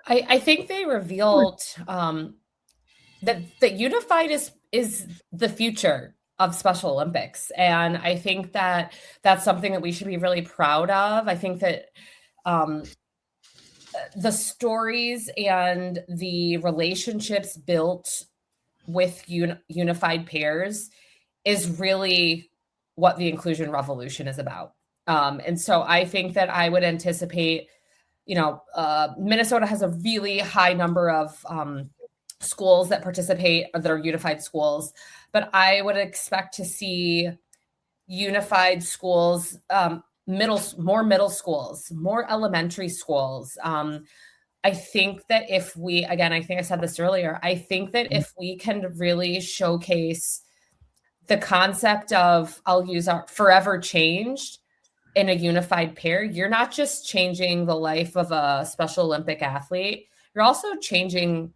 I think they revealed that unified is the future of Special Olympics. And I think that that's something that we should be really proud of. I think that the stories and the relationships built with unified pairs is really what the inclusion revolution is about. And so I think that I would anticipate Minnesota has a really high number of schools that participate that are unified schools, but I would expect to see unified schools, more middle schools, more elementary schools. I think that I think I said this earlier, I think that if we can really showcase the concept of, I'll use our forever changed in a unified pair, you're not just changing the life of a Special Olympic athlete, you're also changing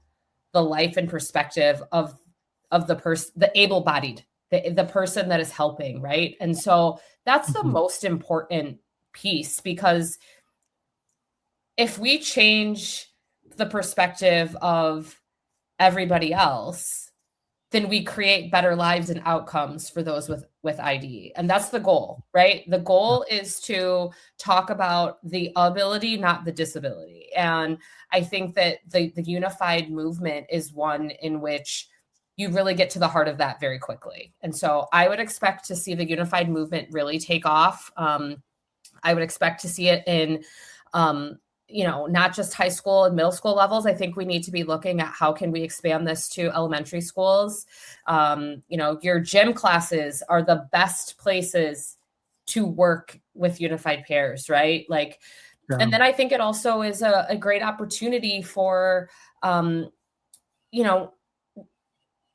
the life and perspective of the person, the able-bodied, the person that is helping, right? And so that's the most important piece, because if we change the perspective of everybody else, then we create better lives and outcomes for those with ID. And that's the goal, right? The goal is to talk about the ability, not the disability. And I think that the unified movement is one in which you really get to the heart of that very quickly. And so I would expect to see the unified movement really take off. I would expect to see it in, not just high school and middle school levels. I think we need to be looking at how can we expand this to elementary schools. Your gym classes are the best places to work with unified pairs, right? And then I think it also is a great opportunity for,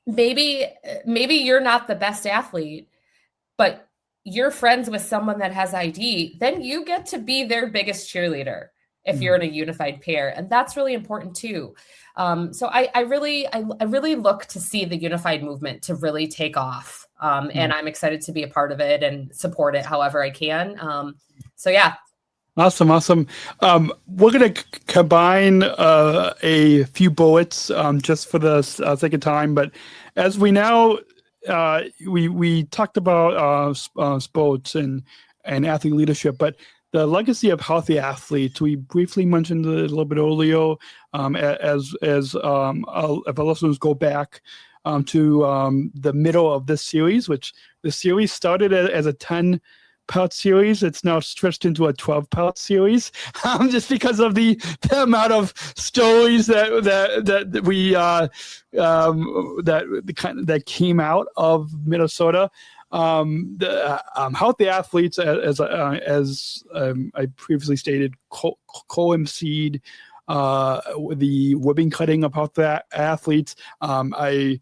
maybe you're not the best athlete, but you're friends with someone that has ID, then you get to be their biggest cheerleader if you're in a unified pair. And that's really important too. So I really look to see the unified movement to really take off. And I'm excited to be a part of it and support it however I can. So yeah. Awesome. We're going to combine a few bullets just for the sake of time. But as we now, we talked about sports and athlete leadership, but the legacy of healthy athletes, we briefly mentioned it a little bit earlier, as if our listeners go back to the middle of this series, which the series started as a 10-part series. It's now stretched into a 12-part series, just because of the amount of stories that that came out of Minnesota. The healthy athletes, as I previously stated, co-emceed the ribbon cutting of healthy athletes. I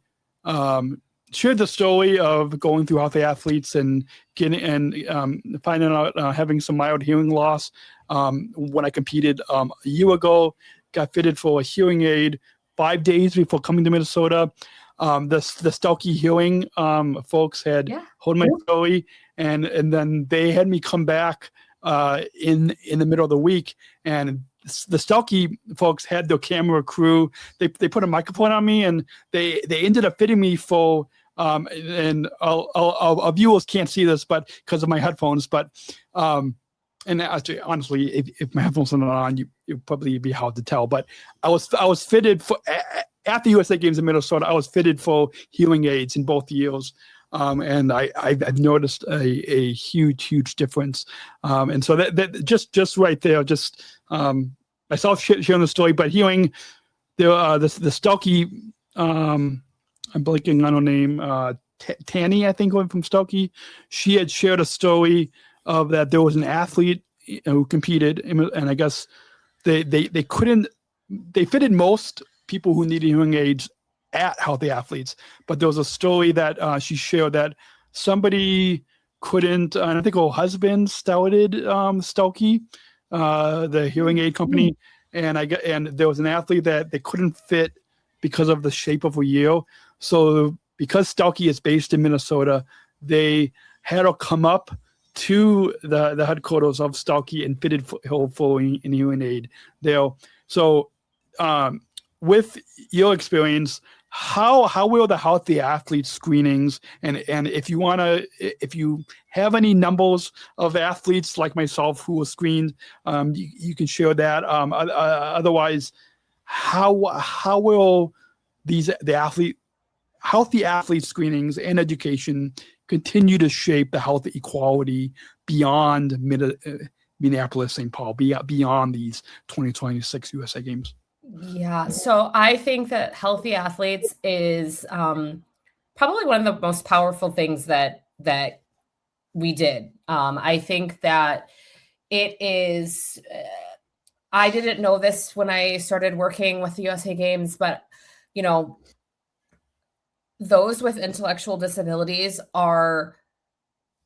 shared the story of going through healthy athletes and finding out having some mild hearing loss when I competed a year ago. Got fitted for a hearing aid 5 days before coming to Minnesota. The Stuckey hearing folks had heard my story, and then they had me come back in the middle of the week, and the Stuckey folks had their camera crew. They put a microphone on me, and they ended up fitting me for and our viewers can't see this, but because of my headphones, but and actually, honestly, if my headphones are not on, it'd probably be hard to tell. But I was fitted for at the USA Games in Minnesota. I was fitted for hearing aids in both years, and I've noticed a huge difference. And so that just right there, I saw sharing the story, but hearing the Stuckey, I'm blanking on her name, Tanny, I think, from Stuckey. She had shared a story of that there was an athlete who competed, and I guess they fitted most people who needed hearing aids at healthy athletes, but there was a story that she shared that somebody couldn't, and I think her husband started Stuckey, the hearing aid company, and there was an athlete that they couldn't fit because of the shape of her ear. So because Stuckey is based in Minnesota, they had her come up to the headquarters of Stuckey and fitted her for an hearing aid there. So with your experience, how will the healthy athlete screenings, and if you have any numbers of athletes like myself who were screened, you can share that. Otherwise, how will healthy athlete screenings and education continue to shape the health equality beyond Minneapolis, St. Paul, beyond these 2026 USA Games? Yeah, so I think that healthy athletes is probably one of the most powerful things that we did. I think that it is. I didn't know this when I started working with the USA Games, but those with intellectual disabilities are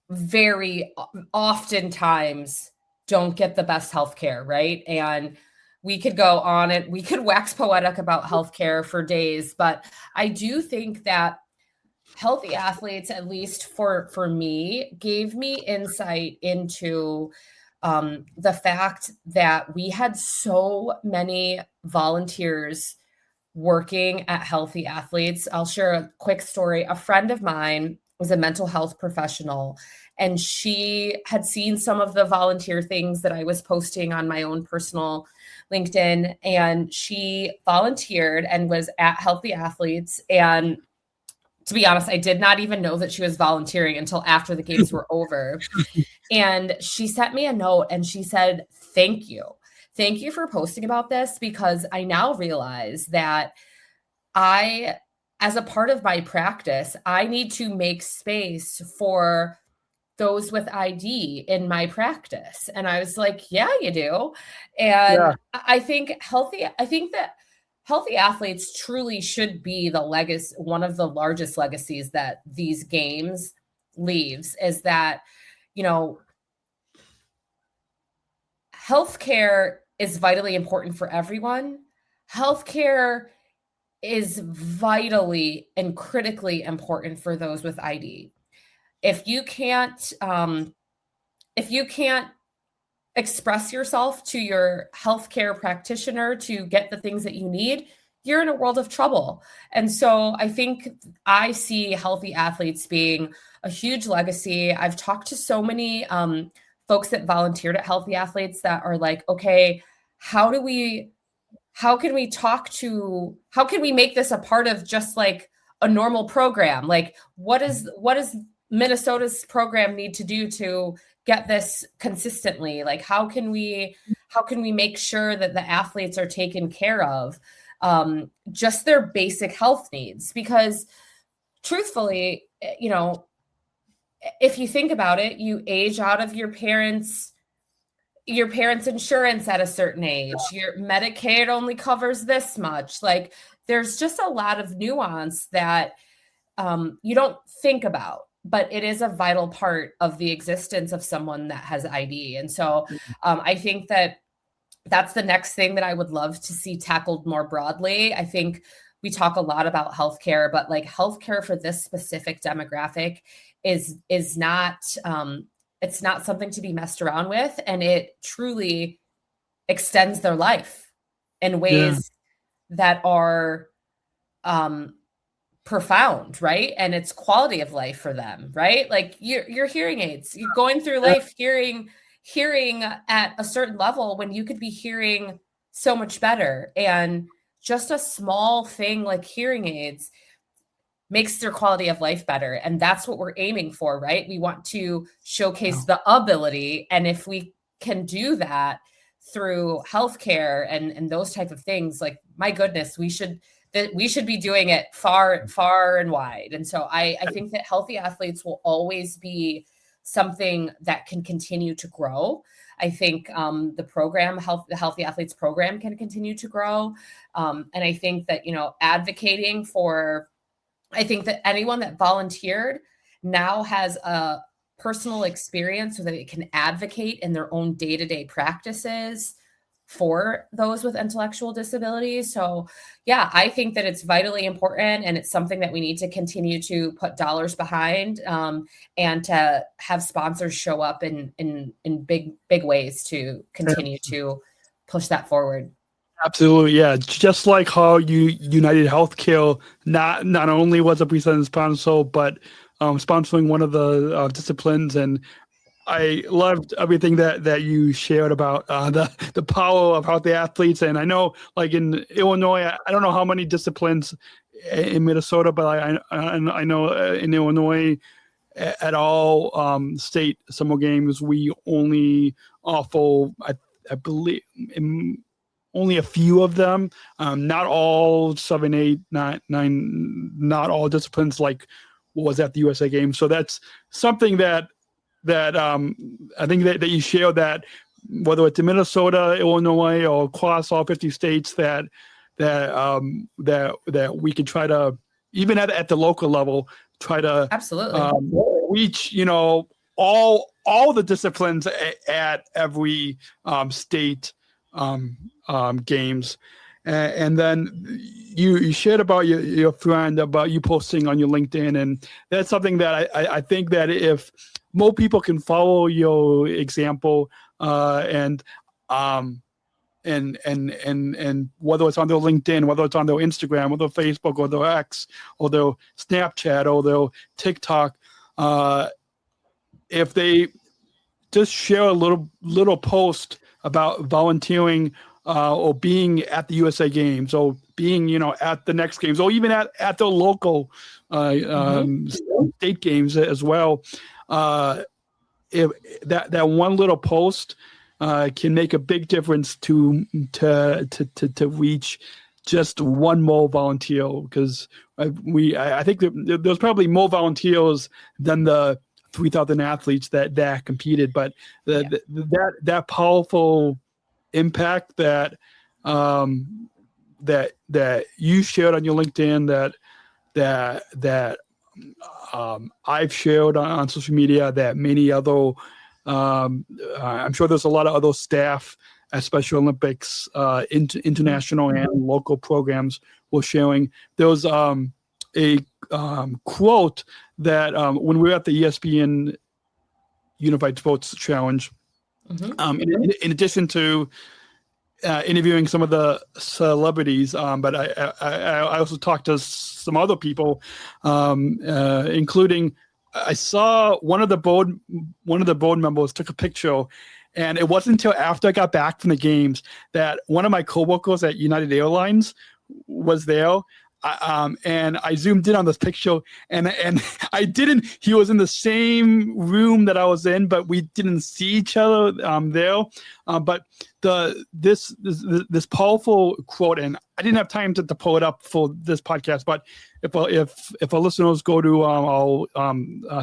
very oftentimes don't get the best healthcare, right? And we could go on it. We could wax poetic about healthcare for days, but I do think that healthy athletes, at least for me, gave me insight into the fact that we had so many volunteers working at healthy athletes. I'll share a quick story. A friend of mine was a mental health professional, and she had seen some of the volunteer things that I was posting on my own personal LinkedIn, and she volunteered and was at healthy athletes. And to be honest, I did not even know that she was volunteering until after the games were over. And she sent me a note and she said, "Thank you. Thank you for posting about this, because I now realize that as a part of my practice, I need to make space for those with ID in my practice." And I was like, "Yeah, you do." And yeah. I think that healthy athletes truly should be one of the largest legacies that these games leaves, is that, healthcare is vitally important for everyone. Healthcare is vitally and critically important for those with ID. If you can't express yourself to your healthcare practitioner to get the things that you need, you're in a world of trouble. And so I think I see healthy athletes being a huge legacy. I've talked to so many folks that volunteered at healthy athletes that are like, okay, how can we make this a part of just like a normal program? Like, what does Minnesota's program need to do to get this consistently? Like, how can we make sure that the athletes are taken care of, just their basic health needs? Because truthfully, if you think about it, you age out of your parents' insurance at a certain age. Your Medicaid only covers this much. Like, there's just a lot of nuance that you don't think about, but it is a vital part of the existence of someone that has ID. And so I think that that's the next thing that I would love to see tackled more broadly. I think we talk a lot about healthcare, but like healthcare for this specific demographic is not, it's not something to be messed around with. And it truly extends their life in ways that are profound, right? And it's quality of life for them, right? Like your hearing aids, you're going through life hearing at a certain level when you could be hearing so much better. And just a small thing like hearing aids makes their quality of life better. And that's what we're aiming for, right? We want to showcase the ability. And if we can do that through healthcare and those type of things, like, my goodness, we should be doing it far, far and wide. And so I think that healthy athletes will always be something that can continue to grow. I think the Healthy Athletes program can continue to grow. And I think that, advocating for, I think that anyone that volunteered now has a personal experience so that it can advocate in their own day-to-day practices for those with intellectual disabilities. So yeah, I think that it's vitally important, and it's something that we need to continue to put dollars behind, and to have sponsors show up in big ways to continue to push that forward. Absolutely. Yeah. Just like how United Healthcare not only was a presenting sponsor, but sponsoring one of the disciplines. And I loved everything that you shared about the power of healthy athletes. And I know, like in Illinois, I don't know how many disciplines in Minnesota, but I know in Illinois at all state summer games, we only awful. I believe only a few of them, not all 7, 8, 9, not all disciplines like what was at the USA Games. So that's something that I think that you share, that whether it's in Minnesota, Illinois, or across all 50 states, that we can try to, even at the local level, try to absolutely reach, all the disciplines at every state games. And then you shared about your friend, about you posting on your LinkedIn, and that's something that I think that if more people can follow your example, and whether it's on their LinkedIn, whether it's on their Instagram, or their Facebook, or their X, or their Snapchat, or their TikTok, if they just share a little post about volunteering, or being at the USA Games, or being, at the next games, or even at the local state games as well. If that one little post can make a big difference to reach just one more volunteer, because I think there's probably more volunteers than the 3,000 athletes that competed, but that powerful impact that you shared on your LinkedIn, that I've shared on social media, that many other, I'm sure there's a lot of other staff at Special Olympics, international and local programs were sharing. There was a quote that when we were at the ESPN Unified Sports Challenge, in addition to interviewing some of the celebrities, but I also talked to some other people, including I saw one of the board members took a picture, and it wasn't until after I got back from the games that one of my coworkers at United Airlines was there. And I zoomed in on this picture, and I didn't. He was in the same room that I was in, but we didn't see each other there. But this powerful quote, and I didn't have time to pull it up for this podcast. But if our listeners go to our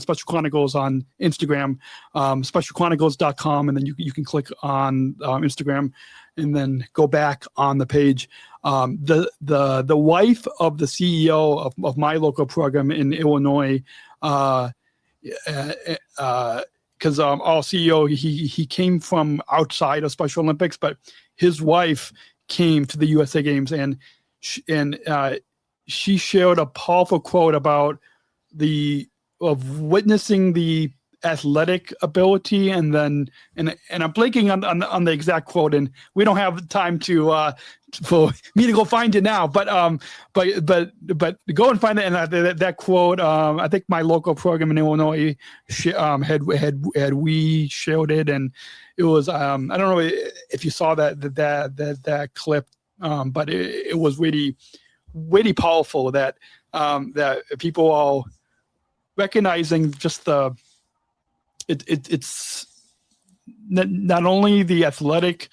Special Chronicles on Instagram, specialchronicles.com, and then you can click on Instagram, and then go back on the page. The wife of the CEO of my local program in Illinois, because our CEO, he came from outside of Special Olympics, but his wife came to the USA Games, and she shared a powerful quote about witnessing the athletic ability, and I'm blanking on the exact quote, and we don't have time for me to go find it now, but go and find it. And that quote, I think my local program in Illinois had we shared it, and it was I don't know if you saw that clip, but it was really really powerful that people are recognizing just it's not only the athletic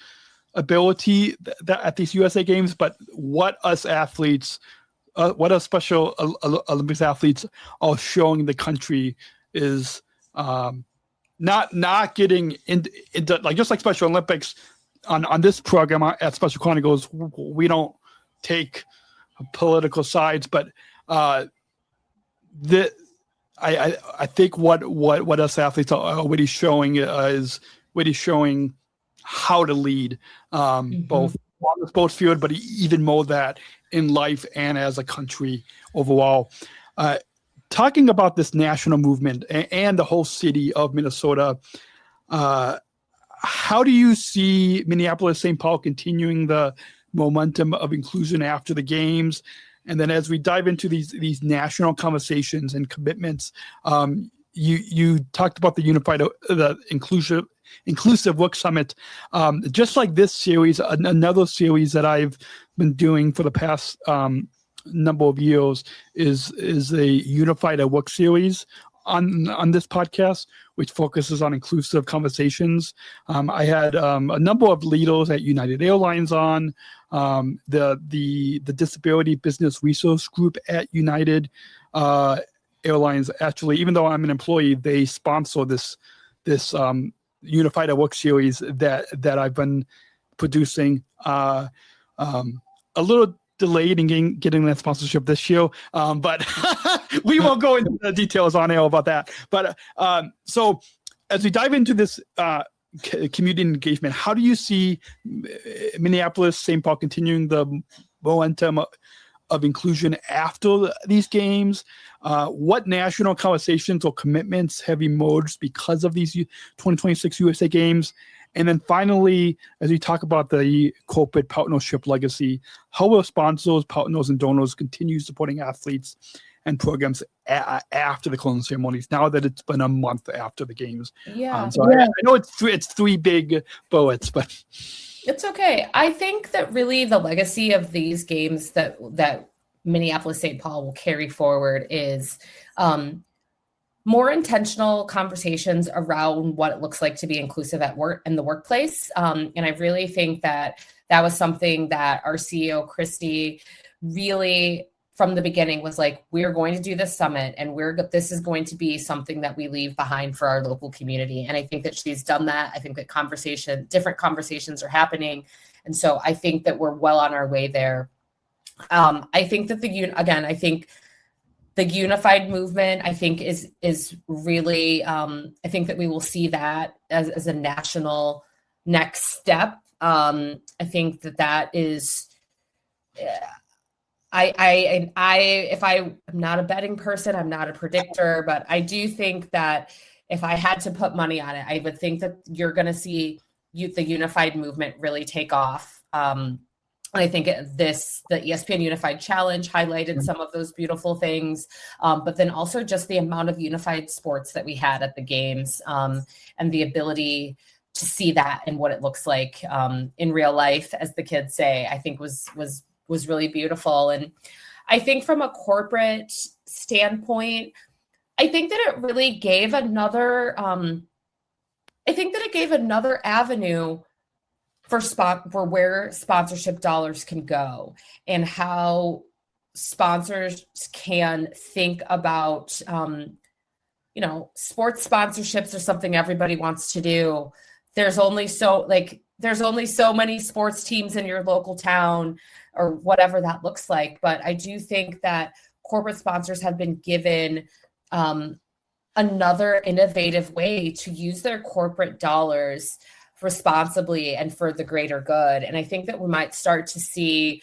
ability that at these USA Games, but what us athletes, what us Special Olympics athletes are showing the country is not getting into like, just like Special Olympics on this program at Special Chronicles, we don't take political sides, but I think what us athletes are already showing is really showing how to lead, both on the sports field, but even more that in life and as a country overall. Talking about this national movement and the whole city of Minnesota, how do you see Minneapolis, St. Paul continuing the momentum of inclusion after the games? And then as we dive into these national conversations and commitments, you talked about the inclusive work summit. Just like this series, another series that I've been doing for the past number of years is a unified work series on this podcast, which focuses on inclusive conversations. I had a number of leaders at United Airlines on, the Disability Business Resource Group at United Airlines. Actually, even though I'm an employee, they sponsor this Unified at Work series that I've been producing. A little delayed in getting that sponsorship this year, but we won't go into the details on air about that. But so as we dive into this community engagement, how do you see Minneapolis, St. Paul continuing the momentum of inclusion after these games? What national conversations or commitments have emerged because of these 2026 USA Games? And then finally, as we talk about the corporate partnership legacy, how will sponsors, partners, and donors continue supporting athletes and programs after the closing ceremonies, now that it's been a month after the games? I know it's three big bullets, but it's okay. I think that really the legacy of these games that Minneapolis St. Paul will carry forward is more intentional conversations around what it looks like to be inclusive at work in the workplace. And I really think that was something that our CEO, Christy, really from the beginning was like, we're going to do this summit and this is going to be something that we leave behind for our local community. And I think that she's done that. I think that different conversations are happening. And so I think that we're well on our way there. I think that I think the unified movement, I think is really, I think that we will see that as a national next step. I think that is, if I'm not a betting person, I'm not a predictor, but I do think that if I had to put money on it, I would think that you're going to see the unified movement really take off. I think the ESPN Unified Challenge highlighted some of those beautiful things, but then also just the amount of unified sports that we had at the games, and the ability to see that and what it looks like in real life, as the kids say, I think was really beautiful. And I think from a corporate standpoint, I think that it really gave another avenue for where sponsorship dollars can go and how sponsors can think about, sports sponsorships are something everybody wants to do. There's only so many sports teams in your local town or whatever that looks like. But I do think that corporate sponsors have been given another innovative way to use their corporate dollars responsibly and for the greater good. And I think that we might start to see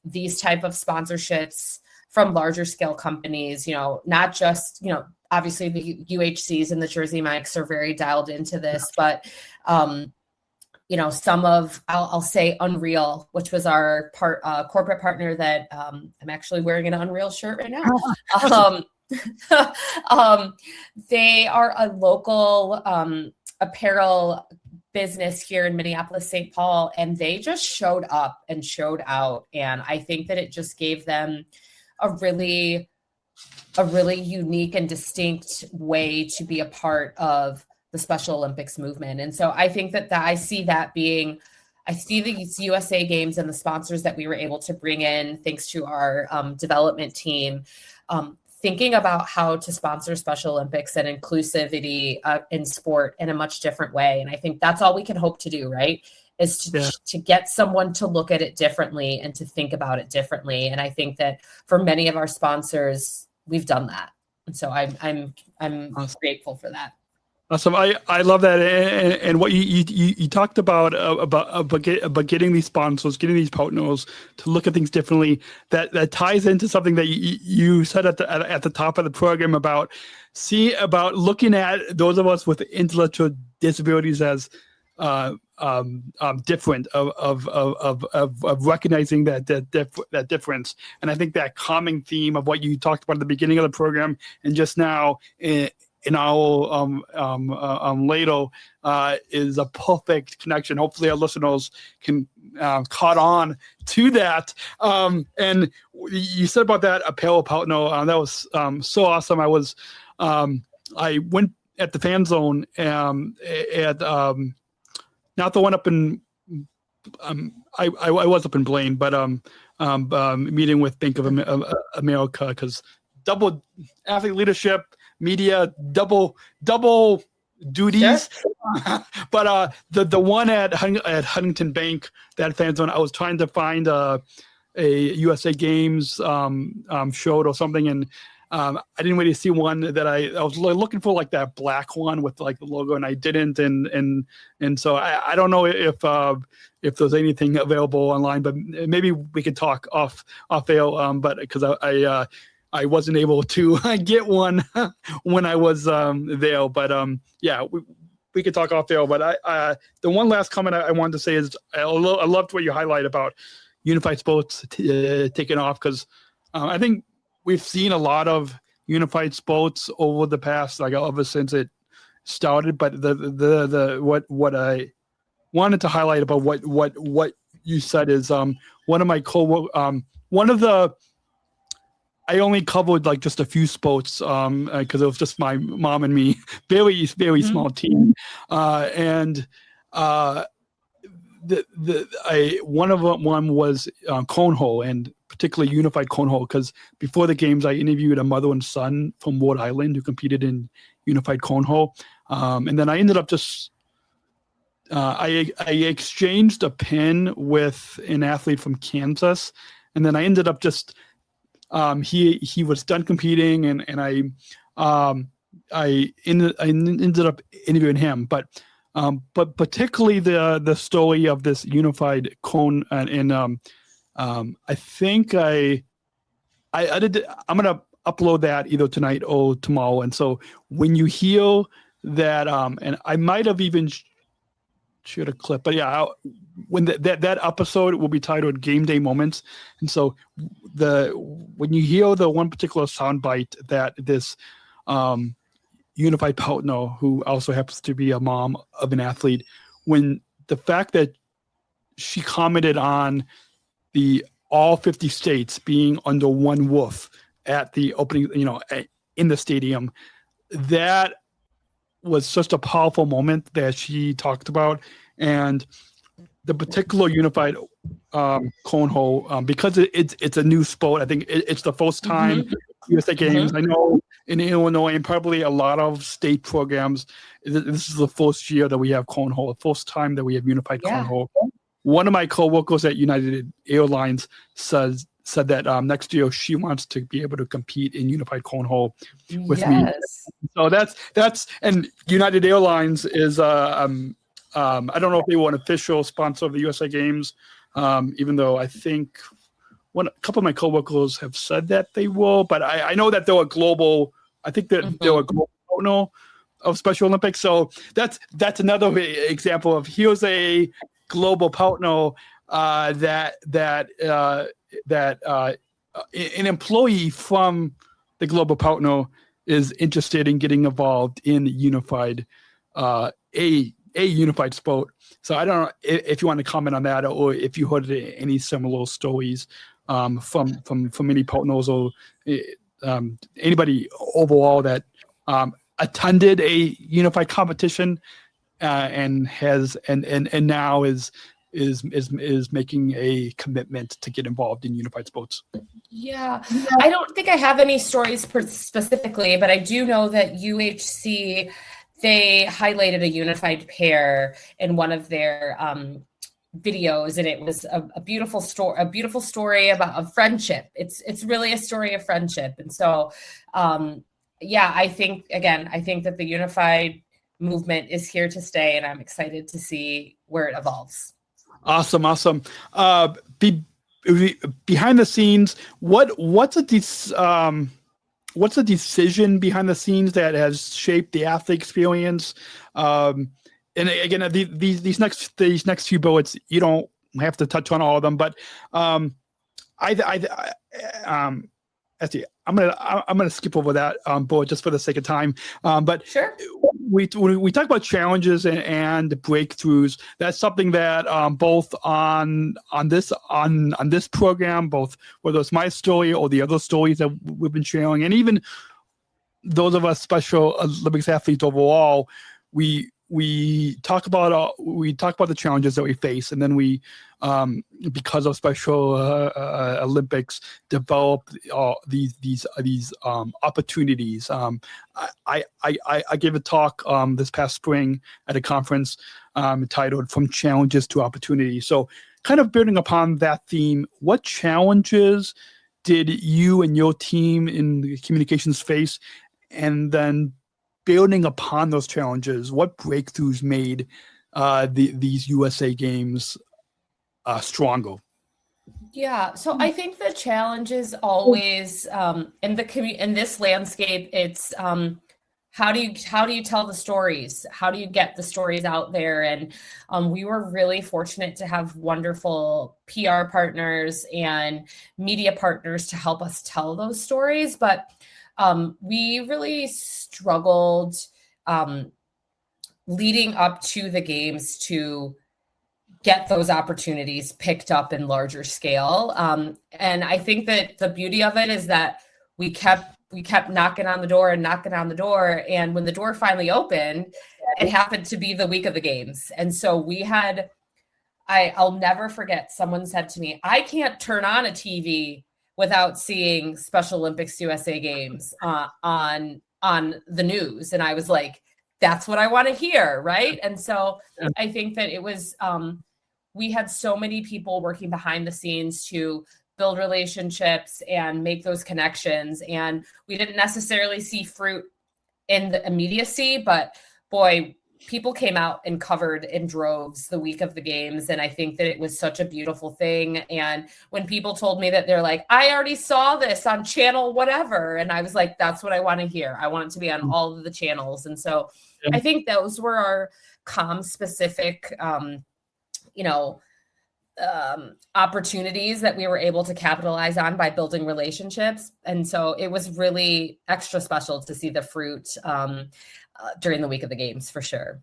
these type of sponsorships from larger scale companies, not just, obviously the UHCs and the Jersey Mikes are very dialed into this, but, some of, I'll say Unreal, which was our corporate partner that I'm actually wearing an Unreal shirt right now. They are a local apparel business here in Minneapolis, St. Paul, and they just showed up and showed out. And I think that it just gave them a really unique and distinct way to be a part of the Special Olympics movement. And so I think that I see the USA Games and the sponsors that we were able to bring in, thanks to our development team, thinking about how to sponsor Special Olympics and inclusivity in sport in a much different way. And I think that's all we can hope to do, right? Is to get someone to look at it differently and to think about it differently. And I think that for many of our sponsors, we've done that. And so I'm awesome. Grateful for that. Awesome. I love that. And what you talked about getting these sponsors, getting these partners to look at things differently, that ties into something that you said at the top of the program about looking at those of us with intellectual disabilities as different, of recognizing that difference. And I think that common theme of what you talked about at the beginning of the program and just now in our later is a perfect connection. Hopefully our listeners can caught on to that. And you said about that apparel partner, that was so awesome. I was I went at the fan zone at not the one up in I was up in Blaine, but meeting with Bank of America, because double athlete leadership, media, double duties. Sure. But the one at Huntington Bank, that fan zone, I was trying to find a USA Games show or something, and I didn't really see one that I was looking for, like that black one with like the logo, and I didn't, and so I don't know if there's anything available online, but maybe we could talk off air, but because I wasn't able to get one when I was there, but yeah, we could talk off air. But the one last comment I wanted to say is I loved what you highlight about unified sports taking off, because I think we've seen a lot of unified sports over the past, like ever since it started. But what I wanted to highlight about what you said is one of my I only covered like just a few sports because it was just my mom and me, very small team, and one was cornhole, and particularly unified cornhole, because before the games I interviewed a mother and son from Rhode Island who competed in unified cornhole, and then I ended up just I exchanged a pin with an athlete from Kansas, and then I ended up just he was done competing, and I ended up interviewing him, but particularly the story of this unified cone, and I think I'm gonna upload that either tonight or tomorrow, and so when you hear that, and I might have even shared a clip, but yeah, when that episode will be titled Game Day Moments, and so when you hear the one particular soundbite that this unified partner, who also happens to be a mom of an athlete, when the fact that she commented on the all 50 states being under one roof at the opening, in the stadium, that was such a powerful moment that she talked about. And the particular unified cornhole, because it's a new sport. I think it's the first time USA Games. I know in Illinois and probably a lot of state programs, this is the first year that we have cornhole, the first time that we have unified cornhole. One of my coworkers at United Airlines said that next year she wants to be able to compete in unified cornhole with me. So that's and United Airlines is I don't know if they were an official sponsor of the USA Games, even though I think a couple of my coworkers have said that they will, but I know that they're a global. I think that they're a global partner of Special Olympics. So that's another example of here's a global partner that an employee from the global partner is interested in getting involved in unified a unified sport. So I don't know if you want to comment on that, or if you heard any similar stories from any partners or anybody overall that attended a unified competition and now is making a commitment to get involved in unified sports. Yeah, I don't think I have any stories specifically, but I do know that UHC, they highlighted a unified pair in one of their videos, and it was a beautiful story about a friendship. It's really a story of friendship. And so, I think that the unified movement is here to stay, and I'm excited to see where it evolves. Awesome. Behind the scenes, what's the decision behind the scenes that has shaped the athlete experience? And again, these next few bullets, you don't have to touch on all of them, but actually, I'm gonna skip over that bullet just for the sake of time. But sure. We talk about challenges and breakthroughs. That's something that both on this program, both whether it's my story or the other stories that we've been sharing, and even those of us Special Olympics athletes overall, we talk about the challenges that we face, and then we, because of Special Olympics, develop these opportunities. I gave a talk this past spring at a conference titled "From Challenges to Opportunities." So, kind of building upon that theme, what challenges did you and your team in the communications face, and then building upon those challenges, what breakthroughs made these USA Games stronger? Yeah, so I think the challenge is always in this landscape. It's how do you tell the stories? How do you get the stories out there? And we were really fortunate to have wonderful PR partners and media partners to help us tell those stories, but we really struggled leading up to the games to get those opportunities picked up in larger scale. And I think that the beauty of it is that we kept knocking on the door. And when the door finally opened, it happened to be the week of the games. And so I'll never forget, someone said to me, I can't turn on a TV without seeing Special Olympics USA Games on the news. And I was like, that's what I want to hear, right? And so I think that it was, we had so many people working behind the scenes to build relationships and make those connections. And we didn't necessarily see fruit in the immediacy, but boy, people came out and covered in droves the week of the games. And I think that it was such a beautiful thing. And when people told me that, they're like, I already saw this on channel whatever. And I was like, that's what I want to hear. I want it to be on all of the channels. And so I think those were our comm specific, opportunities that we were able to capitalize on by building relationships. And so it was really extra special to see the fruit during the week of the games, for sure.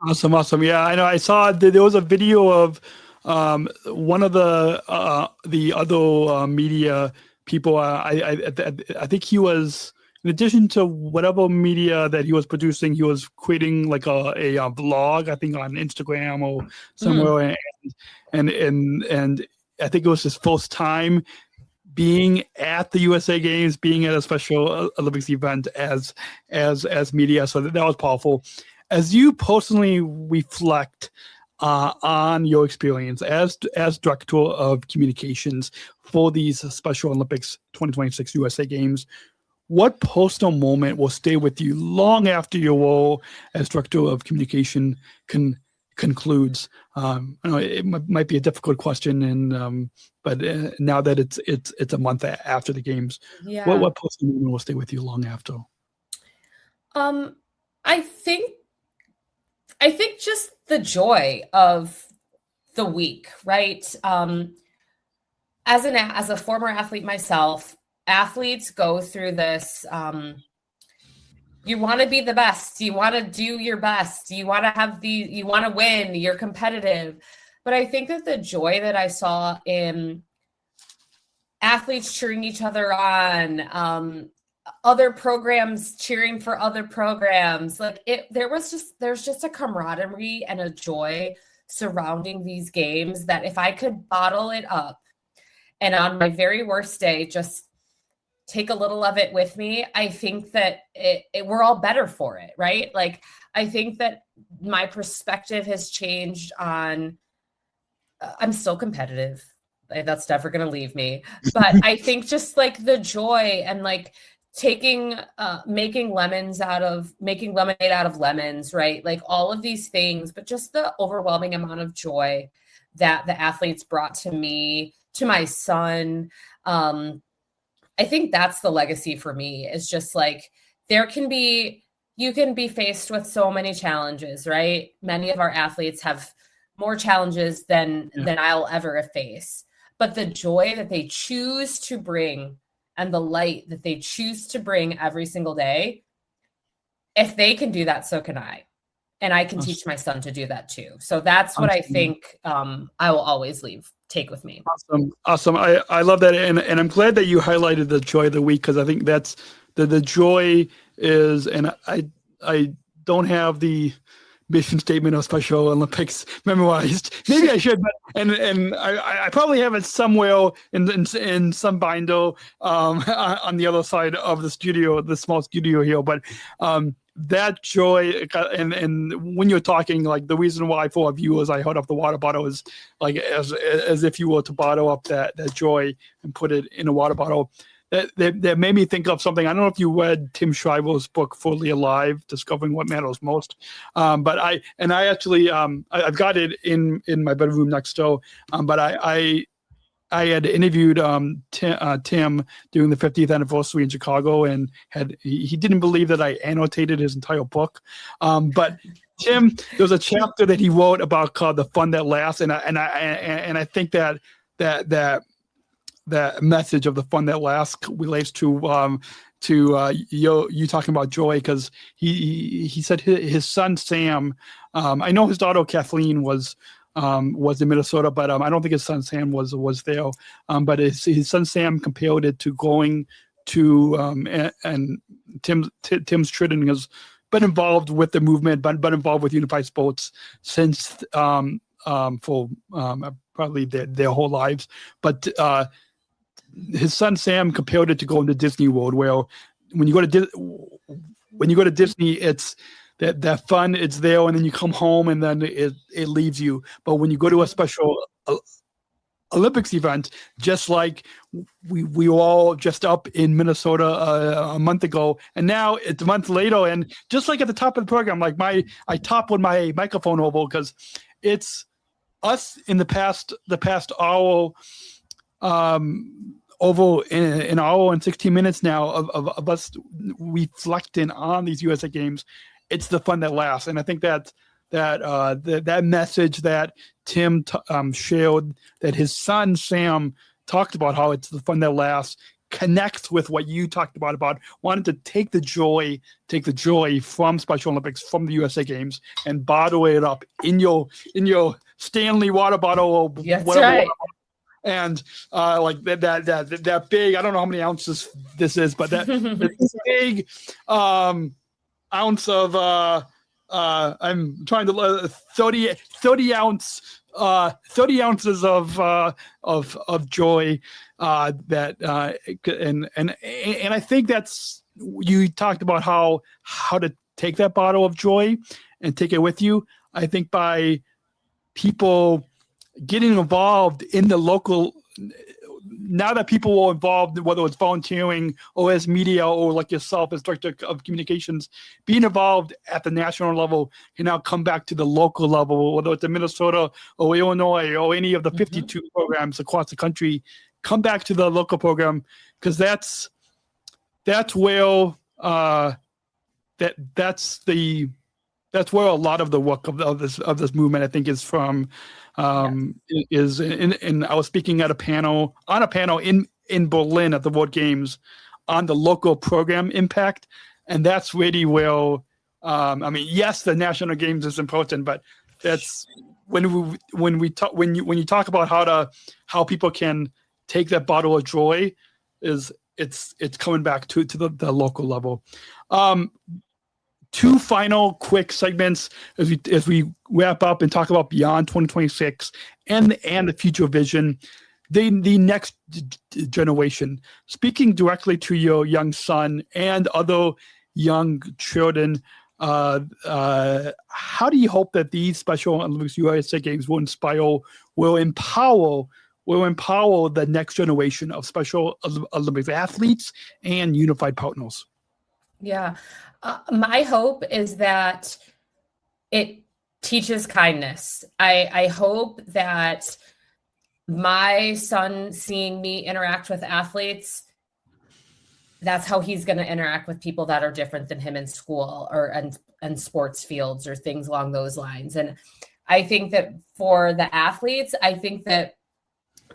Awesome. Yeah, I know. I saw there was a video of one of the other media people. I think he was, in addition to whatever media that he was producing, he was creating like a vlog, I think on Instagram or somewhere. And I think it was his first time being at the USA Games, being at a Special Olympics event as media. So that was powerful. As you personally reflect on your experience as director of communications for these Special Olympics 2026 USA Games, what personal moment will stay with you long after your role as director of communication concludes? I know it might be a difficult question, but now that it's a month after the games, what personal moment will stay with you long after? I think just the joy of the week, right? As a former athlete myself, athletes go through this. You want to be the best. You want to do your best. You want to win. You're competitive. But I think that the joy that I saw in athletes cheering each other on, other programs cheering for other programs, there's just a camaraderie and a joy surrounding these games that if I could bottle it up and on my very worst day, just take a little of it with me, I think that we're all better for it, right? Like, I think that my perspective has changed on, I'm still competitive. That's never going to leave me. But I think just like the joy and like making lemonade out of lemons, right? Like all of these things, but just the overwhelming amount of joy that the athletes brought to me, to my son. I think that's the legacy for me, is just like, you can be faced with so many challenges, right? Many of our athletes have more challenges than I'll ever face, but the joy that they choose to bring and the light that they choose to bring every single day, if they can do that, so can I. And I can teach my son to do that too. So that's what I think I will always leave take with me. Awesome. I love that. And I'm glad that you highlighted the joy of the week, because I think that's the joy is, and I don't have the mission statement of Special Olympics memorized. Maybe I should, but and I probably have it somewhere in some binder on the other side of the studio, the small studio here. But that joy, and when you're talking, like, the reason why for our viewers I held up the water bottle is like as if you were to bottle up that joy and put it in a water bottle. That made me think of something. I don't know if you read Tim Shriver's book "Fully Alive: Discovering What Matters Most," but I actually I've got it in my bedroom next door. But I had interviewed Tim during the 50th anniversary in Chicago, and he didn't believe that I annotated his entire book. But Tim, there was a chapter that he wrote about called "The Fun That Lasts," and I think that message of the fun that lasts relates to you talking about joy, because he said his son Sam, I know his daughter Kathleen was in Minnesota, but I don't think his son Sam was there. But his son Sam compared it to going to and Tim's trading has been involved with the movement, but involved with Unified Sports since for probably their whole lives. But his son Sam compared it to going to Disney World, where when you go to Disney, it's that fun, it's there, and then you come home and then it leaves you. But when you go to a Special Olympics event, just like we were all just up in Minnesota a month ago, and now it's a month later, and just like at the top of the program, like I toppled my microphone over because it's us in the past hour. Over an hour and 16 minutes now of us reflecting on these USA Games. It's the fun that lasts, and I think that message that Tim shared, that his son Sam talked about, how it's the fun that lasts, connects with what you talked about wanting to take the joy from Special Olympics, from the USA Games, and bottle it up in your Stanley water bottle or whatever. Right. And like that big, I don't know how many ounces this is, but that big ounce of I'm trying to 30 ounces of joy that and I think that's, you talked about how to take that bottle of joy and take it with you. I think by people getting involved in the local, now that people are involved, whether it's volunteering or as media or like yourself as director of communications, being involved at the national level can now come back to the local level, whether it's in Minnesota or Illinois or any of the 52 programs across the country, come back to the local program, because that's where that's where a lot of the work of this movement, I think, is from. Is in I was speaking at a panel in Berlin at the World Games on the local program impact, and that's really where I mean, yes, the national games is important, but that's when you talk about how people can take that bottle of joy, is it's coming back to the local level. Two final quick segments as we wrap up and talk about beyond 2026 and the future vision, the next generation. Speaking directly to your young son and other young children, how do you hope that these Special Olympics USA Games will empower the next generation of Special Olympics athletes and unified partners? Yeah. My hope is that it teaches kindness. I hope that my son, seeing me interact with athletes, that's how he's going to interact with people that are different than him in school or and sports fields or things along those lines. And I think that for the athletes, I think that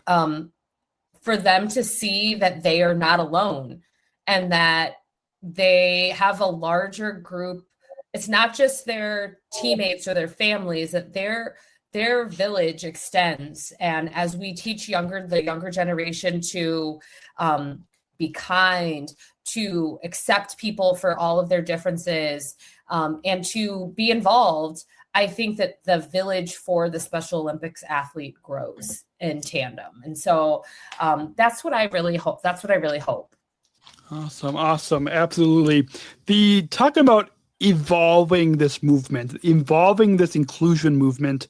for them to see that they are not alone and that they have a larger group. It's not just their teammates or their families, that their village extends. And as we teach the younger generation to be kind, to accept people for all of their differences, and to be involved, I think that the village for the Special Olympics athlete grows in tandem. And so that's what I really hope. Awesome. Absolutely. Talking about evolving this movement, evolving this inclusion movement,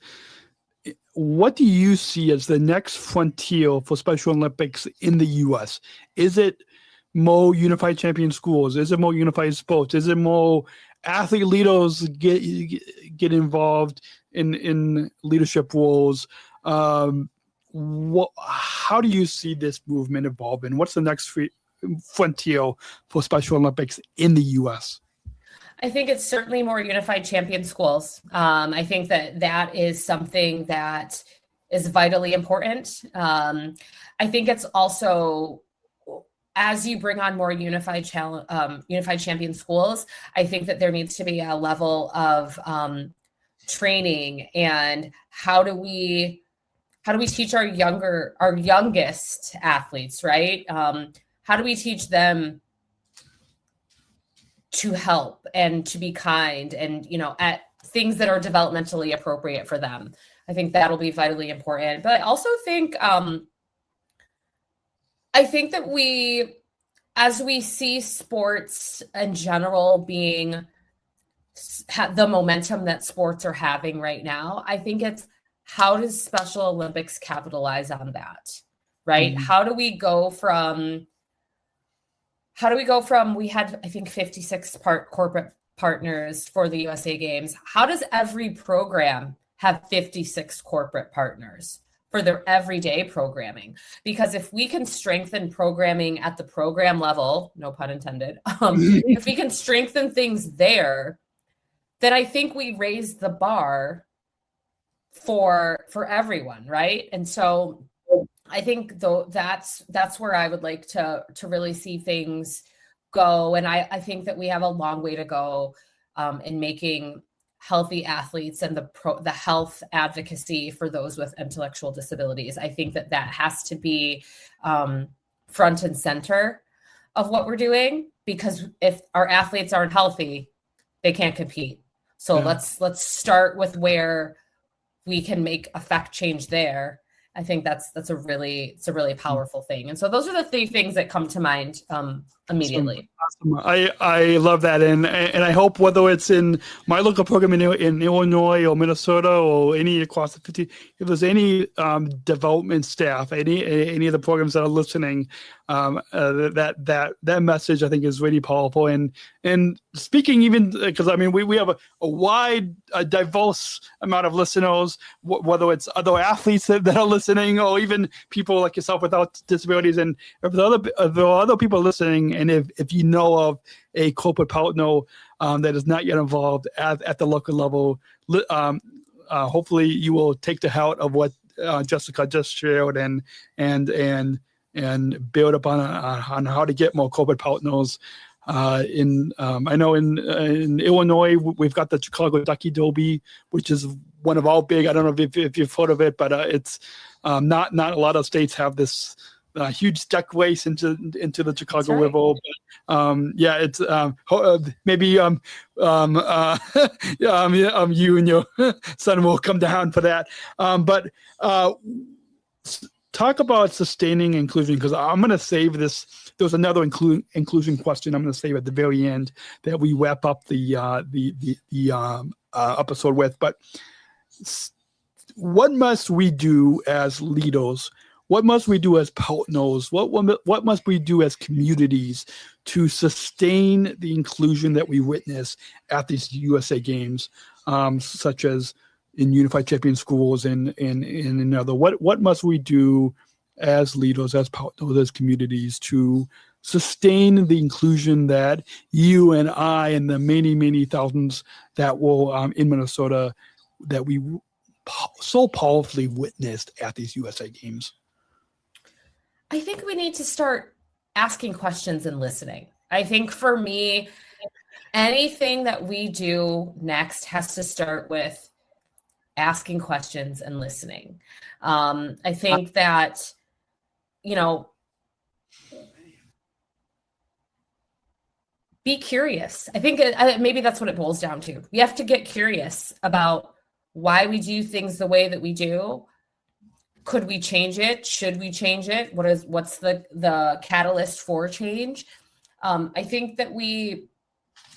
what do you see as the next frontier for Special Olympics in the U.S.? Is it more unified champion schools? Is it more unified sports? Is it more athlete leaders get involved in leadership roles? How do you see this movement evolving? What's the next frontier for Special Olympics in the U.S.? I think it's certainly more unified champion schools. I think that is something that is vitally important. I think it's also, as you bring on more unified champion schools, I think that there needs to be a level of training. And how do we teach our youngest athletes, right? How do we teach them to help and to be kind and, at things that are developmentally appropriate for them? I think that'll be vitally important. But I also think, that as we see sports in general being the momentum that sports are having right now, I think it's, how does Special Olympics capitalize on that, right? Mm-hmm. How do we go from, we had, I think, 56 corporate partners for the USA Games. How does every program have 56 corporate partners for their everyday programming? Because if we can strengthen programming at the program level, no pun intended, if we can strengthen things there, then I think we raise the bar for everyone, right? And so I think though that's where I would like to really see things go. And I think that we have a long way to go in making healthy athletes and the health advocacy for those with intellectual disabilities. I think that has to be front and center of what we're doing, because if our athletes aren't healthy, they can't compete. So let's start with where we can affect change there. I think that's a really powerful thing. And so those are the three things that come to mind immediately. Awesome. I love that. And I hope, whether it's in my local program in Illinois or Minnesota or any across the 50, if there's any development staff, any of the programs that are listening, that message I think is really powerful. And speaking, even because we have a wide, diverse amount of listeners, whether it's other athletes that are listening or even people like yourself without disabilities. And if there are other people listening, and if you know of a corporate partner that is not yet involved at the local level, hopefully you will take the heart of what Jessica just shared and build upon on how to get more corporate partners. I know in Illinois we've got the Chicago Ducky Derby, which is one of our big. I don't know if you've heard of it, but it's not a lot of states have this huge duck race into the Chicago River. But, it's maybe you and your son will come down for that. But talk about sustaining inclusion, because I'm going to save this. There's another inclusion question I'm going to save at the very end that we wrap up the episode with. But what must we do as leaders? What must we do as partners? What must we do as communities to sustain the inclusion that we witness at these USA Games, such as in Unified Champion Schools and another? What must we do as leaders, as partners, as communities to sustain the inclusion that you and I and the many, many thousands that were in Minnesota that we so powerfully witnessed at these USA Games? I think we need to start asking questions and listening. I think for me, anything that we do next has to start with asking questions and listening. I think that, be curious. I think maybe that's what it boils down to. We have to get curious about why we do things the way that we do. Could we change it? Should we change it? What's the catalyst for change? I think that we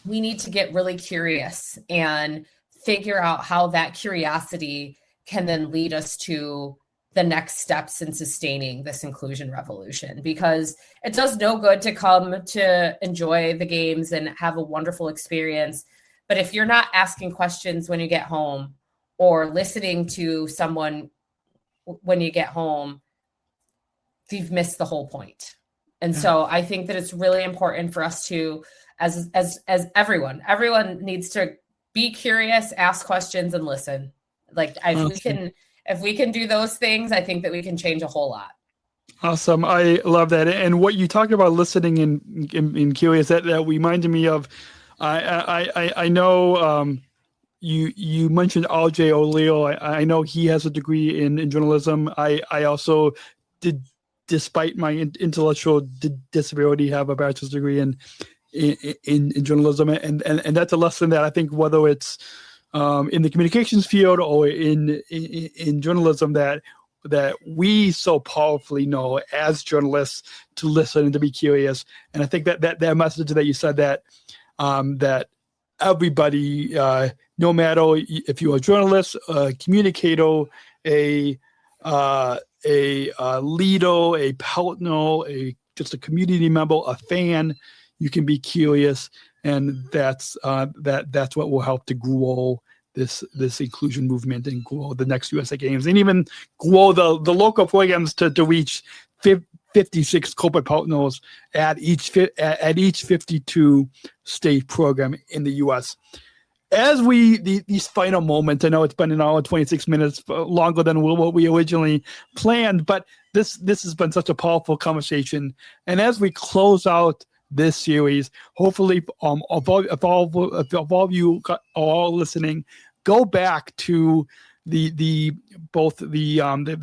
need to get really curious and figure out how that curiosity can then lead us to the next steps in sustaining this inclusion revolution, because it does no good to come to enjoy the games and have a wonderful experience. But if you're not asking questions when you get home or listening to someone when you get home, you've missed the whole point. And so I think that it's really important for us to, as everyone needs to be curious, ask questions, and listen. Like if we can do those things, I think that we can change a whole lot. Awesome. I love that. And what you talked about listening and curious, that reminded me of, I know you mentioned RJ O'Leal. I know he has a degree in journalism. I also did, despite my intellectual disability, have a bachelor's degree in journalism. And that's a lesson that I think, whether it's in the communications field or in journalism, that we so powerfully know as journalists to listen and to be curious. And I think that message that you said, that everybody, no matter if you're a journalist, a communicator, a leader, a partner, just a community member, a fan, you can be curious, and that's what will help to grow this inclusion movement and grow the next USA Games, and even grow the local programs to reach 56 corporate partners at each 52 state program in the U.S. As these final moments, I know it's been an hour and 26 minutes, longer than what we originally planned, but this has been such a powerful conversation. And as we close out this series, hopefully, if all of you are all listening, go back to the